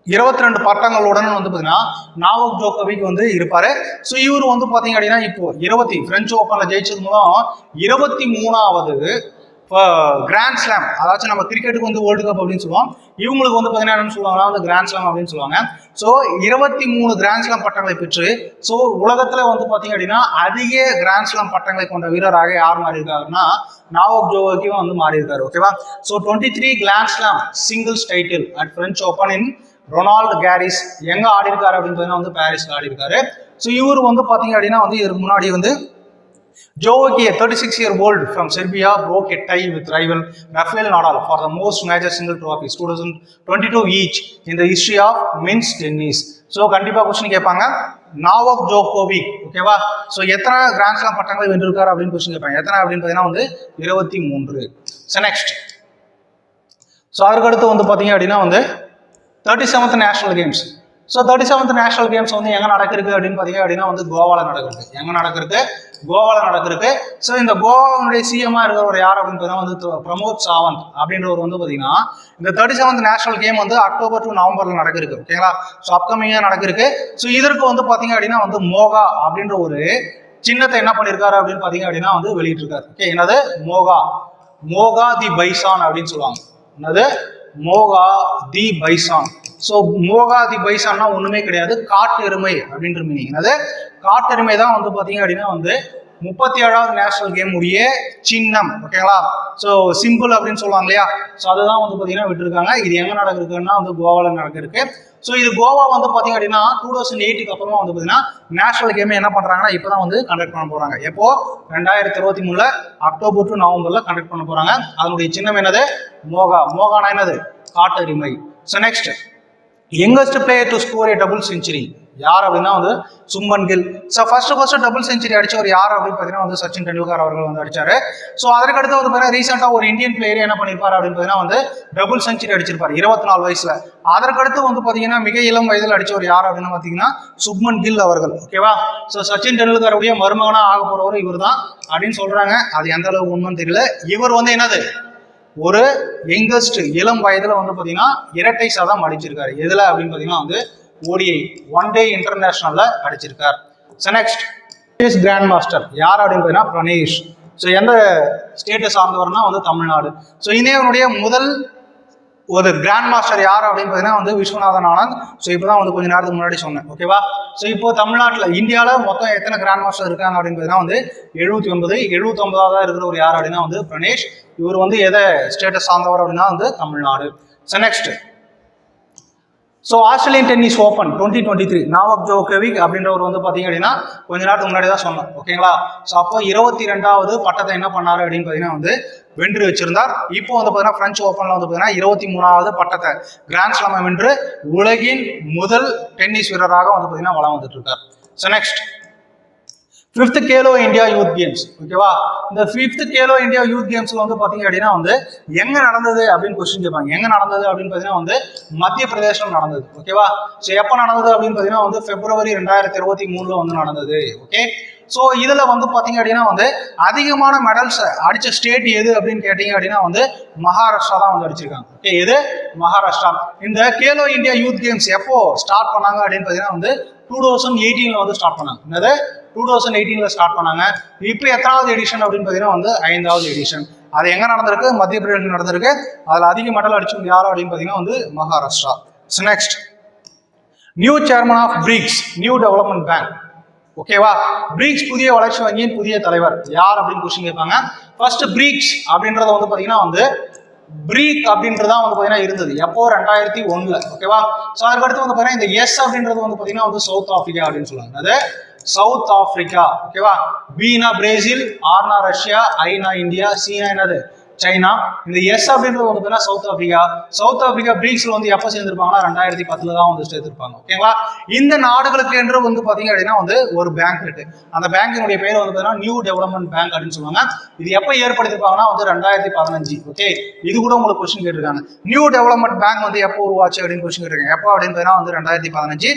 22 பட்டங்களுடன் வந்து பார்த்தீங்கன்னா நாவோக் ஜோகோவிக் வந்து இருப்பாரு. ஸோ இவர் வந்து பார்த்தீங்க அப்படின்னா இப்போ பிரெஞ்சு ஓப்பனில் ஜெயிச்சது மூலம் 23வது கிராண்ட் ஸ்லாம், அதாச்சும் நம்ம கிரிக்கெட்டுக்கு வந்து வேர்ல்டு கப் அப்படின்னு சொல்லுவோம். இவங்களுக்கு வந்து பார்த்தீங்கன்னா என்னன்னு சொல்லுவாங்கன்னா வந்து கிராண்ட் ஸ்லாம் அப்படின்னு சொல்லுவாங்க. ஸோ 23 கிராண்ட் ஸ்லாம் பட்டங்களை பெற்று ஸோ உலகத்தில் வந்து பார்த்தீங்க அப்படின்னா அதிக கிராண்ட் ஸ்லாம் பட்டங்களை கொண்ட வீரராக யார் மாறி இருக்காருன்னா நாவோக் ஜோகோவிக்கும் வந்து மாறி இருக்காரு. ஓகேவா? So 23 grand slam singles title at French Open in Roland Garros எங்க ஆடி இருக்காரு அப்படின்னு பார்த்தீங்கன்னா வந்து பாரிஸ்ல ஆடி இருக்காரு. ஸோ இவர் வந்து பார்த்தீங்க அப்படின்னா வந்து இதற்கு முன்னாடி வந்து Jovovic, a 36-year-old from Serbia, broke a tie with rival Rafael Nadal for the most major single trophies 2022 each in the history of men's tennis. So கண்டிப்பாக கொஸ்டின் கேட்பாங்க. நாவோக் ஜோகோவிக், ஓகேவா? ஸோ எத்தனை கிராண்ட் ஸ்லாம் பட்டங்களை வென்றிருக்காரு அப்படின்னு question கேட்பாங்க. எத்தனை அப்படின்னு பார்த்தீங்கன்னா வந்து 23. ஸோ நெக்ஸ்ட், ஸோ அதுக்கடுத்து வந்து பார்த்தீங்க அப்படின்னா வந்து 37th national games. So 37th national games வந்து எங்கே நடக்குது அப்படின்னு பார்த்தீங்க அப்படின்னா வந்து கோவாவில் நடக்குது. எங்கே நடக்குது? கோவாவில் நடக்குது. ஸோ இந்த கோவாவுடைய சிஎம்மா இருக்கிறவர் யார் அப்படின்னு பார்த்தீங்கன்னா வந்து பிரமோத் சாவந்த் அப்படின்றவர் வந்து பார்த்தீங்கன்னா இந்த 37th நேஷனல் கேம் வந்து அக்டோபர் டு நவம்பரில் நடக்குது. ஓகேங்களா? ஸோ அப்கமிங்காக நடக்குது. ஸோ இதற்கு வந்து பார்த்தீங்க அப்படின்னா வந்து மோகா அப்படின்ற ஒரு சின்னத்தை என்ன பண்ணியிருக்காரு அப்படின்னு பார்த்தீங்க அப்படின்னா வந்து வெளியிட்டிருக்காரு. ஓகே, என்னது? மோகா தி பைசான் அப்படின்னு சொல்லுவாங்க. என்னது? மோகா தி பைசான். ஸோ மோகா தி பைசான்னா ஒண்ணுமே கிடையாது, காட்டு எருமை அப்படின்ற மீனிங். என்னது? காட்டெருமை தான் வந்து பார்த்தீங்க அப்படின்னா வந்து 37வது நேஷனல் கேம் உடைய சின்னம். ஓகேங்களா? ஸோ சிம்பிள் அப்படின்னு சொல்லுவாங்க இல்லையா? ஸோ அதுதான் வந்து பார்த்தீங்கன்னா விட்டுருக்காங்க. இது எங்கே நடக்குதுன்னா வந்து கோவாவில் நடக்குது. ஸோ இது கோவா வந்து பார்த்தீங்க அப்படின்னா 2008க்கு அப்புறமா வந்து பார்த்தீங்கன்னா நேஷனல் கேம் என்ன பண்ணுறாங்கன்னா இப்போ தான் வந்து கண்டக்ட் பண்ண போகிறாங்க. எப்போ? 2023 அக்டோபர் டு நவம்பரில் கண்டக்ட் பண்ண போகிறாங்க. அதனுடைய சின்னம் என்னது? மோகானா என்னது? காட்டெருமை. So next, youngest player to score a double century யார் அப்படின்னா வந்து Shubman Gill. So first double century அடிச்சவர் யார் அப்படின்னு பார்த்தீங்கன்னா வந்து சச்சின் டெண்டுல்கர் அவர்கள் வந்து அடிச்சாரு. ஸோ அதற்கடுத்து வந்து பார்த்தீங்கன்னா ரீசெண்டாக ஒரு இந்தியன் பிளேயர் என்ன பண்ணியிருப்பாரு அப்படின்னு பார்த்தீங்கன்னா வந்து டபுள் செஞ்சுரி அடிச்சிருப்பாரு 24 வயசுல. அதற்கடுத்து வந்து பார்த்தீங்கன்னா மிக இளம் வயதில் அடிச்சவர் யார் அப்படின்னு பார்த்தீங்கன்னா சுப்மன் கில் அவர்கள். ஓகேவா? ஸோ சச்சின் டெண்டுல்கருடைய மருமகனா ஆக போறவர் இவர் தான் அப்படின்னு சொல்றாங்க. அது எந்த அளவுக்கு உண்மைன்னு தெரியல. இவர் வந்து என்னது? ஒரு யங்கஸ்ட் இளம் வயதுல வந்து பாத்தீங்கன்னா இரட்டை சதம் அடிச்சிருக்காரு. எதுல அப்படின்னு பாத்தீங்கன்னா வந்து ஓடிஐ ஒன் டே இன்டர்நேஷனல்ல அடிச்சிருக்காரு. ஸோ நெக்ஸ்ட், கிராண்ட் மாஸ்டர் யார் அப்படின்னு பாத்தீங்கன்னா பிரணேஷ். ஸோ எந்த ஸ்டேட்டை சார்ந்தவர்னா வந்து தமிழ்நாடு. ஸோ இந்தியாவுடைய முதல் ஒரு கிராண்ட் மாஸ்டர் யார் அப்படின்னு பார்த்தீங்கன்னா வந்து விஸ்வநாதன் ஆனந்த். ஸோ இப்போ தான் வந்து கொஞ்சம் நேரத்துக்கு முன்னாடி சொன்னேன். ஓகேவா? ஸோ இப்போ தமிழ்நாட்டில் இந்தியாவில் மொத்தம் எத்தனை கிராண்ட் மாஸ்டர் இருக்காங்க அப்படின்னு பார்த்தீங்கன்னா வந்து 79வது இருக்கிற ஒரு யார் அப்படின்னா வந்து பிரணேஷ். இவர் வந்து எதை ஸ்டேட்டஸ் சார்ந்தவர் அப்படின்னா வந்து Tamil Nadu. So next, so Australian tennis open 2023 Novak Djokovic அப்படின்றவர் வந்து பார்த்தீங்க அப்படின்னா கொஞ்ச நேரத்துக்கு முன்னாடி தான் சொன்னோம். ஓகேங்களா? ஸோ அப்போ 22வது பட்டத்தை என்ன பண்ணாரு அப்படின்னு பார்த்தீங்கன்னா வந்து வென்று வச்சிருந்தார். இப்போ வந்து பார்த்தீங்கன்னா பிரெஞ்சு ஓப்பனில் வந்து பார்த்தீங்கன்னா 23வது பட்டத்தை கிராண்ட் ஸ்லாமை வென்று உலகின் முதல் டென்னிஸ் வீரராக வந்து பார்த்தீங்கன்னா வளம் வந்துட்டு இருக்கார். So next, 5th Khelo India youth games. ஓகேவா? இந்த 5th கேலோ இந்தியா யூத் கேம்ஸ்ல வந்து பாத்தீங்க அப்படின்னா வந்து எங்க நடந்தது அப்படின்னு கொஸ்டின் கேட்பாங்க. எங்க நடந்தது அப்படின்னு பாத்தீங்கன்னா வந்து மத்திய பிரதேசம் நடந்தது. ஓகேவா? ஸோ எப்போ நடந்தது அப்படின்னு பாத்தீங்கன்னா வந்து பிப்ரவரி 2023 வந்து நடந்தது. ஓகே, ஸோ இதுல வந்து பாத்தீங்க அப்படின்னா வந்து அதிகமான மெடல்ஸ் அடிச்ச ஸ்டேட் எது அப்படின்னு கேட்டீங்க அப்படின்னா வந்து மகாராஷ்டிரா தான் வந்து அடிச்சிருக்காங்க. ஓகே, எது? மகாராஷ்டிரா. இந்த கேலோ இந்தியா யூத் கேம்ஸ் எப்போ ஸ்டார்ட் பண்ணாங்க அப்படின்னு பாத்தீங்கன்னா வந்து 2018 வந்து ஸ்டார்ட் பண்ணாங்க. என்னது? 2018 ஸ்டார்ட் பண்ணாங்க. இப்போ எத்தனாவது எடிஷன் அப்படின்னு பார்த்தீங்கன்னா வந்து 5வது எடிஷன். அது எங்க நடந்திருக்கு? மத்திய பிரதேசம் நடந்திருக்கு. அதுல அதிக மெடல் அடிச்சவங்க யாரும் அப்படின்னு பார்த்தீங்கன்னா வந்து Maharashtra. Next, new chairman of BRICS new development bank. ஓகேவா, பிரிக்ஸ் புதிய வளர்ச்சி வங்கியின் புதிய தலைவர் யார் அப்படின்னு கொஸ்டின் கேட்பாங்க. ஃபர்ஸ்ட் பிரிக்ஸ் அப்படின்றத வந்து பாத்தீங்கன்னா வந்து பிரீக் அப்படின்றதான் வந்து பாத்தீங்கன்னா இருந்தது எப்போ 2001. ஓகேவா, ஸோ அதுக்கடுத்து வந்து பாத்தீங்கன்னா இந்த எஸ் அப்படின்றது வந்து பாத்தீங்கன்னா வந்து சவுத் ஆப்பிரிக்கா அப்படின்னு சொல்லுவாங்க. அது சவுத் ஆப்பிரிக்கா. ஓகேவா, பினா பிரேசில், ஆர்னா ரஷ்யா, ஐனா இந்தியா, சீனா என்னது சைனா. இந்த எஸ் அப்படின்றது வந்து பாத்தீங்கன்னா சவுத் ஆப்பிரிக்கா. சவுத் ஆப்பிரிக்கா பிரிக்ஸ்ல வந்து எப்போ சேர்ந்திருப்பாங்கன்னா 2010 தான் வந்து சேர்த்திருப்பாங்க. ஓகேங்களா, இந்த நாடுகளுக்கு என்று வந்து பாத்தீங்க அப்படின்னா வந்து ஒரு பேங்க் இருக்கு. அந்த பேங்கினுடைய பேர் வந்து பாத்தீங்கன்னா நியூ டெவலப்மெண்ட் பேங்க் அப்படின்னு சொல்லுவாங்க. இது எப்போ ஏற்படுத்திருப்பாங்கன்னா வந்து 2015. ஓகே, இது கூட உங்களுக்கு கொஸ்டின் கேட்டிருக்காங்க. நியூ டெவலப்மெண்ட் பேங்க் வந்து எப்போ உருவாச்சு அப்படின்னு கொஸ்டின் கேட்டிருக்காங்க. எப்போ அப்படின்னு பார்த்தீங்கன்னா வந்து 2015.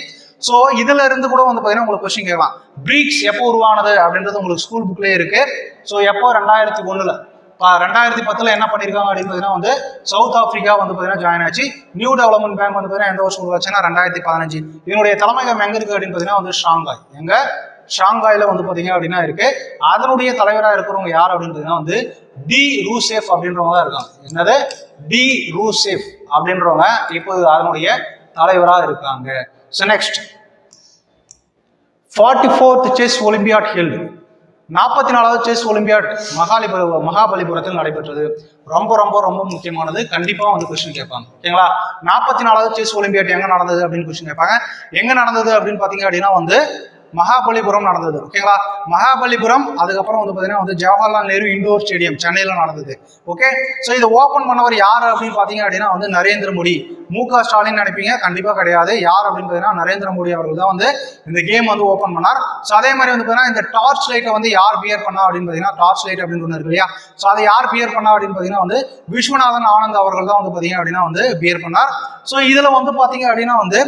ஸோ இதுல இருந்து கூட வந்து பாத்தீங்கன்னா உங்களுக்கு கொஸ்டின் கேட்கலாம். பிரிக்ஸ் எப்போ உருவானது அப்படின்றது உங்களுக்கு ஸ்கூல் புக்லேயே இருக்கு. ஸோ எப்போ 2001. 2010 என்ன பண்ணிருக்காங்க அப்படின்னு பார்த்தீங்கன்னா வந்து சவுத் ஆப்பிரிக்கா வந்து பார்த்தீங்கன்னா ஜாயின் ஆச்சு. நியூ டெவலப்மெண்ட் பேங்க் வந்து பார்த்தீங்கன்னா எந்த வருஷம் உருவாச்சுன்னா 2015. இதனுடைய தலைமையகம் எங்க இருக்கு அப்படின்னு பார்த்தீங்கன்னா வந்து ஷாங்காய். எங்க? ஷாங்காயில வந்து பார்த்தீங்க அப்படின்னா இருக்கு. அதனுடைய தலைவராக இருக்கிறவங்க யார் அப்படின்னு பார்த்தீங்கன்னா வந்து டி ரூசேஃப் அப்படின்றவங்க தான் இருக்காங்க. என்னது? டி ரூசேஃப் அப்படின்றவங்க இப்போ அதனுடைய தலைவராக இருக்காங்க. So next, 44th chess olympiad held. 44வது செஸ் ஒலிம்பியாட் மகாபலிபுரத்தில் நடைபெற்றது. ரொம்ப ரொம்ப ரொம்ப முக்கியமானது. கண்டிப்பா வந்து கொஸ்டின் கேட்பாங்க. ஓகேங்களா, 44வது செஸ் ஒலிம்பியாட் எங்க நடந்தது அப்படின்னு கொஸ்டின் கேட்பாங்க. எங்க நடந்தது அப்படின்னு பாத்தீங்க அப்படின்னா வந்து மகாபலிபுரம் நடந்தது. ஓகேங்களா, மகாபலிபுரம். அதுக்கப்புறம் வந்து பாத்தீங்கன்னா வந்து ஜவஹர்லால் நேரு இண்டோர் ஸ்டேடியம் சென்னையில நடந்தது. ஓகே, ஸோ இதை ஓபன் பண்ணவர் யார் அப்படின்னு பாத்தீங்க அப்படின்னா வந்து நரேந்திர மோடி. மு.க. ஸ்டாலின் நினைப்பீங்க, கண்டிப்பா கிடையாது. யார் அப்படின்னு பாத்தீங்கன்னா நரேந்திர மோடி அவர்கள் தான் வந்து இந்த கேம் வந்து ஓபன் பண்ணார். ஸோ அதே மாதிரி வந்து பாத்தீங்கன்னா இந்த டார்ச் லைட்டை வந்து யார் பியர் பண்ணா அப்படின்னு பாத்தீங்கன்னா டார்ச் லைட் அப்படின்னு ஒன்று இருக்கு இல்லையா, ஸோ அதை யார் பியர் பண்ணா அப்படின்னு பாத்தீங்கன்னா வந்து விஸ்வநாதன் ஆனந்த் அவர்கள் தான் வந்து பாத்தீங்க அப்படின்னா வந்து பியர் பண்ணார். ஸோ இதுல வந்து பாத்தீங்க அப்படின்னா வந்து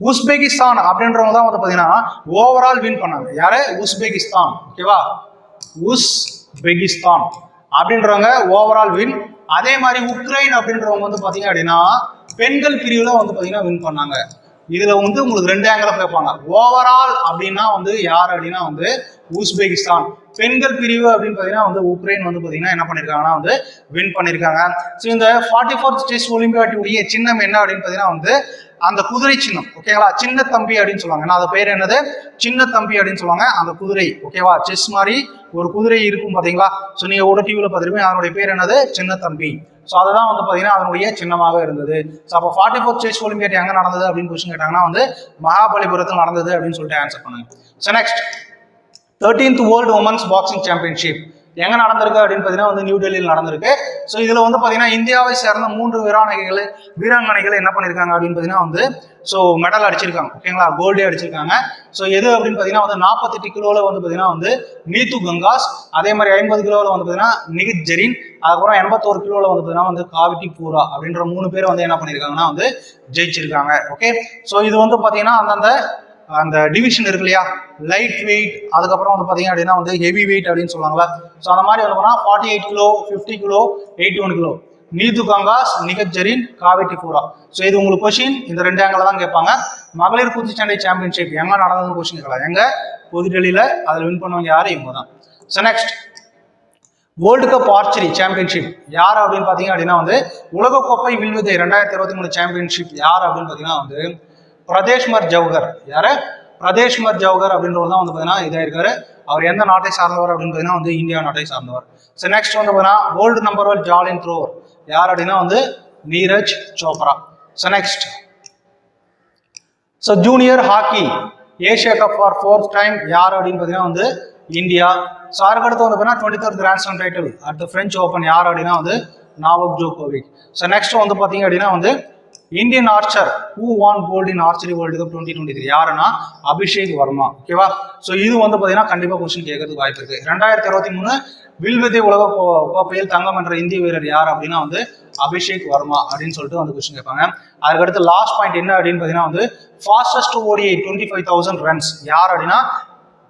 உஸ்பெகிஸ்தான் அப்படின்றவங்க தான் வந்து பாத்தீங்கன்னா ஓவரால் வின் பண்ணாங்க. யாரு? உஸ்பெகிஸ்தான். ஓகேவா, உஸ்பெகிஸ்தான் அப்படின்றவங்க ஓவரால் வின். அதே மாதிரி உக்ரைன் அப்படின்றவங்க வந்து பாத்தீங்க அப்படின்னா பெண்கள் பிரிவுல வந்து பாத்தீங்கன்னா வின் பண்ணாங்க. இதுல வந்து உங்களுக்கு 2 ஆங்கில கேட்பாங்க. ஓவரால் அப்படின்னா வந்து யார் அப்படின்னா வந்து உஸ்பெகிஸ்தான். பெண்கள் பிரிவு அப்படின்னு பாத்தீங்கன்னா வந்து உக்ரைன் வந்து பாத்தீங்கன்னா என்ன பண்ணிருக்காங்கன்னா வந்து வின் பண்ணிருக்காங்க. ஸோ இந்த 44th செஸ் ஒலிம்பியாட்டுடைய சின்னம் என்ன அப்படின்னு பாத்தீங்கன்னா வந்து அந்த குதிரை சின்னம். ஓகேங்களா, சின்ன தம்பி அப்படின்னு சொல்லுவாங்க. அது பேர் என்னது? சின்ன தம்பி அப்படின்னு சொல்லுவாங்க அந்த குதிரை. ஓகேவா, செஸ் மாதிரி ஒரு குதிரை இருக்கும் பாத்தீங்களா. ஸோ நீங்க ஒரு டிவில பார்த்துருப்பீங்க. அதனுடைய பேர் என்னது? சின்ன தம்பி. ஸோ அதுதான் வந்து பாத்தீங்கன்னா அதனுடைய சின்னமாக இருந்தது. ஸோ அப்போ 44th செஸ் ஒலிம்பியாட் எங்க நடந்தது அப்படின்னு கொஸ்டின் கேட்டாங்கன்னா வந்து மகாபலிபுரத்தில் நடந்தது அப்படின்னு சொல்லிட்டு ஆன்சர் பண்ணுங்க. So next, 13th world women's boxing championship எங்க நடந்திருக்கு அப்படின்னு பாத்தீங்கன்னா வந்து நியூ டெல்லியில் நடந்திருக்கு. ஸோ இதுல வந்து பாத்தீங்கன்னா இந்தியாவை சேர்ந்த 3 வீராங்கனைகள் என்ன பண்ணிருக்காங்க அப்படின்னு பாத்தீங்கன்னா வந்து ஸோ மெடல் அடிச்சிருக்காங்க. ஓகேங்களா, கோல்டே அடிச்சிருக்காங்க. ஸோ எது அப்படின்னு பாத்தீங்கன்னா வந்து 48 கிலோல வந்து பாத்தீங்கன்னா வந்து நீத்து கங்காஸ், அதே மாதிரி 50 கிலோல வந்து பாத்தீங்கன்னா நிகித் ஜெரின், அதுக்கப்புறம் 81 கிலோல வந்து பாத்தீங்கன்னா வந்து காவிட்டி பூரா அப்படின்ற 3 பேர் வந்து என்ன பண்ணிருக்காங்கன்னா வந்து ஜெயிச்சிருக்காங்க. ஓகே, ஸோ இது வந்து பாத்தீங்கன்னா அந்த டிவிஷன் இருக்கு இல்லையா, லைட் வெயிட், அதுக்கப்புறம் வந்து பாத்தீங்க அப்படின்னா வந்து ஹெவி வெயிட் அப்படின்னு சொல்லுவாங்களா. ஸோ அந்த மாதிரி வந்து 48 kilo, 50 kilo, 81 kilo, Nitu Ghanghas, Nikhat Zareen, காவிட்டி பூரா. ஸோ இது உங்களுக்கு கொஸ்டின் இந்த 2 ஆங்கில தான் கேட்பாங்க. மகளிர் குத்துச்சண்டை சாம்பியன்ஷிப் எங்க நடந்ததுன்னு கொஸ்டின் கேட்கலாம். எங்க? புதுடெல்லியில. அதில் வின் பண்ணுவாங்க யாரு? இவங்க தான். So next, world cup archery championship யார் அப்படின்னு பாத்தீங்க அப்படின்னா வந்து உலகக்கோப்பை வில்வித்தை 2023 சாம்பியன்ஷிப் யார் அப்படின்னு பாத்தீங்கன்னா வந்து பிரதேஷ்மர் ஜவஹர். யாரு? பிரதேஷ்மர் ஜவஹர் அப்படின்றவர் தான் வந்து பாத்தீங்கன்னா இதா இருக்காரு. அவர் எந்த நாட்டை சார்ந்தவர் அப்படின்னு பாத்தீங்கன்னா வந்து இந்தியா நாட்டை சார்ந்தவர். ஸோ நெக்ஸ்ட் வந்து பாத்தீங்கன்னா வேர்ல்டு நம்பர் 1 ஜாலின் த்ரோவர் யார் அப்படின்னா வந்து Neeraj Chopra. So next, so junior hockey Asia cup for 4th time யார் அப்படின்னு பாத்தீங்கன்னா வந்து இந்தியா. ஸோ அதுக்கடுத்து வந்து பாத்தீங்கன்னா 23rd கிராண்ட் ஸ்லாம் டைட்டில் அடுத்த பிரெஞ்ச் ஓப்பன் யார் அப்படின்னா வந்து நாவோக் ஜோகோவிக். ஸோ நெக்ஸ்ட் வந்து பாத்தீங்க அப்படின்னா வந்து Indian archer who won gold in archery world cup 2023 யாருன்னா அபிஷேக் வர்மா. ஓகேவா, ஸோ இது வந்து பாத்தீங்கன்னா கண்டிப்பா கொஸ்டின் கேட்கறதுக்கு வாய்ப்பு இருக்கு. 2023 வில்வித்தை உலக கோப்பையில் தங்கம் என்ற இந்திய வீரர் யார் அப்படின்னா வந்து அபிஷேக் வர்மா அப்படின்னு சொல்லிட்டு வந்து கொஸ்டின் கேட்பாங்க. அதுக்கடுத்து லாஸ்ட் பாயிண்ட் என்ன அப்படின்னு பாத்தீங்கன்னா வந்து ஃபாஸ்டஸ்ட் ஓடிஐ 25,000 ரன்ஸ் யார் அப்படின்னா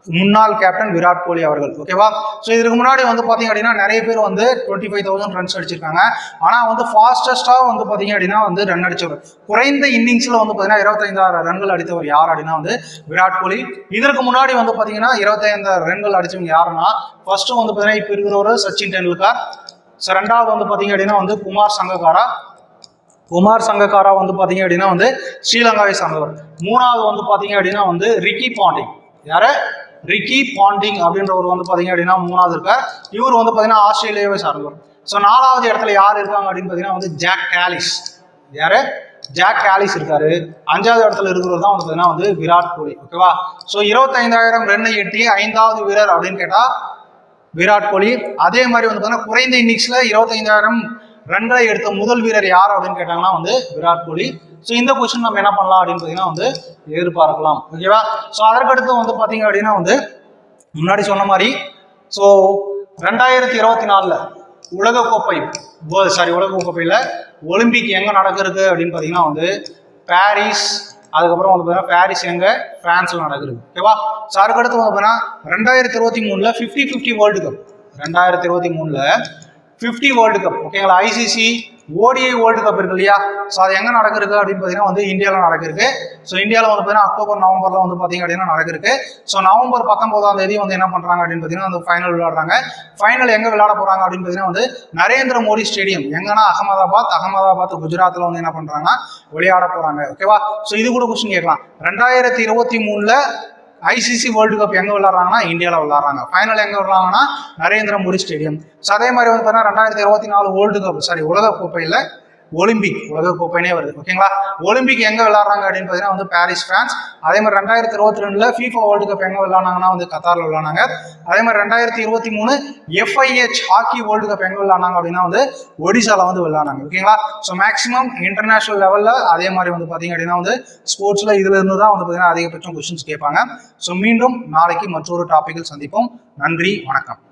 முன்னாள் கேப்டன் விராட் கோலி அவர்கள். ஓகேவா? ஸோ இதுக்கு முன்னாடி வந்து பார்த்தீங்க அப்படின்னா நிறைய பேர் வந்து 25,000 ரன்ஸ் அடிச்சிருக்காங்க. ஆனால் வந்து ஃபாஸ்டஸ்டாக வந்து பார்த்தீங்க அப்படின்னா வந்து ரன் அடிச்சவர், குறைந்த இன்னிங்ஸில் வந்து பார்த்தீங்கன்னா 25,000 ரன்கள் அடித்தவர் யார் அப்படின்னா வந்து விராட் கோலி. இதற்கு முன்னாடி வந்து பார்த்தீங்கன்னா 25,000 ரன்கள் அடிச்சவங்க யாருன்னா, ஃபர்ஸ்ட் வந்து பார்த்தீங்கன்னா இப்போ இருக்கிற சச்சின் டெண்டுல்கர். ஸோ ரெண்டாவது வந்து பார்த்தீங்க அப்படின்னா வந்து குமார் சங்கக்காரா வந்து பார்த்தீங்க அப்படின்னா வந்து ஸ்ரீலங்காவை சார்ந்தவர். மூணாவது வந்து பார்த்தீங்க அப்படின்னா வந்து ரிக்கி பாண்டிங். யாரு? ரிக்கி பாண்டிங் அப்படின்றவர் வந்து பார்த்தீங்க அப்படின்னா மூணாவது இருக்கார். இவர் வந்து பார்த்தீங்கன்னா ஆஸ்திரேலியாவை சார்ந்தவர். ஸோ நாலாவது இடத்துல யார் இருக்காங்க அப்படின்னு பார்த்தீங்கன்னா வந்து ஜாக் காலிஸ். யாரு? ஜாக் காலிஸ் இருக்காரு. அஞ்சாவது இடத்துல இருக்கிறவர் தான் வந்து பார்த்தீங்கன்னா வந்து விராட் கோலி. ஓகேவா? ஸோ 25,000 ரன்னை எட்டி 5வது வீரர் அப்படின்னு கேட்டா விராட் கோலி. அதே மாதிரி வந்து பார்த்தீங்கன்னா குறைந்த இன்னிங்ஸ்ல 25,000 ரன்களை எடுத்த முதல் வீரர் யார் அப்படின்னு கேட்டாங்கன்னா வந்து விராட் கோலி. ஸோ இந்த கொஸ்டின் நம்ம என்ன பண்ணலாம் அப்படின்னு பார்த்தீங்கன்னா வந்து எதிர்பார்க்கலாம். ஓகேவா? ஸோ அதற்கடுத்து வந்து பார்த்தீங்க அப்படின்னா வந்து முன்னாடி சொன்ன மாதிரி ஸோ 2024 உலகக்கோப்பையில் ஒலிம்பிக் எங்கே நடக்குது அப்படின்னு பார்த்தீங்கன்னா வந்து பாரிஸ். அதுக்கப்புறம் வந்து பார்த்தீங்கன்னா பாரிஸ் எங்கே? பிரான்ஸில் நடக்குது. ஓகேவா? ஸோ அதுக்கடுத்து வந்து பார்த்தீங்கன்னா 2023 50-50 வேர்ல்டு கப். 2023 50 world cup. ஓகேங்களா? ஐசிசி ஓடிஐ வேர்ல்டு கப் இருக்கு இல்லையா? ஸோ அது எங்கே நடக்குது அப்படின்னு பார்த்தீங்கன்னா வந்து இந்தியாவில் நடக்குது. ஸோ இந்தியாவில் வந்து பார்த்தீங்கன்னா அக்டோபர் நவம்பரில் வந்து பார்த்தீங்க அப்படின்னா நடக்குது. ஸோ நவம்பர் 19ஆம் தேதி வந்து என்ன பண்ணுறாங்க அப்படின்னு பார்த்தீங்கன்னா வந்து ஃபைனல் விளையாடுறாங்க. ஃபைனல் எங்கே விளையாட போகிறாங்க அப்படின்னு பார்த்தீங்கன்னா வந்து நரேந்திர மோடி ஸ்டேடியம். எங்கன்னா அகமதாபாத் குஜராத்தில் வந்து என்ன பண்ணுறாங்கன்னா விளையாட போகிறாங்க. ஓகேவா? ஸோ இது கூட கொஸ்டின் கேட்கலாம். 2023 ஐசிசி வேர்ல்டு கப் எங்கே விளையாடுறாங்கன்னா இந்தியாவில் விளையாடுறாங்க. ஃபைனல் எங்கே விளையாடுறாங்கன்னா நரேந்திர மோடி ஸ்டேடியம். ஸோ அதே மாதிரி வந்து பார்த்தீங்கன்னா 2024 உலகக்கோப்பையில் உலகக்கோப்பைனே வருது. ஓகேங்களா? ஒலிம்பிக் எங்கே விளையாடுறாங்க அப்படின்னு பார்த்தீங்கன்னா வந்து பாரிஸ், பிரான்ஸ். அதே மாதிரி 2022 FIFA வேர்ல்டு கப் எங்கே விளையாடுனாங்கன்னா வந்து கத்தாரில் விளையாடுனாங்க. அதே மாதிரி 2023 FIH ஹாக்கி வேர்ல்டு கப் எங்கே விளையாடுனாங்க அப்படின்னா வந்து ஒடிசாவில் வந்து விளையாடுனாங்க. ஓகேங்களா? ஸோ மேக்ஸிமம் இன்டர்நேஷனல் லெவலில் அதே மாதிரி வந்து பார்த்தீங்க அப்படின்னா வந்து ஸ்போர்ட்ஸில் இதுல இருந்து தான் வந்து பார்த்தீங்கன்னா அதிகபட்சம் கொஸ்டின்ஸ் கேட்பாங்க. ஸோ மீண்டும் நாளைக்கு மற்றொரு டாப்பிக்கில் சந்திப்போம். நன்றி, வணக்கம்.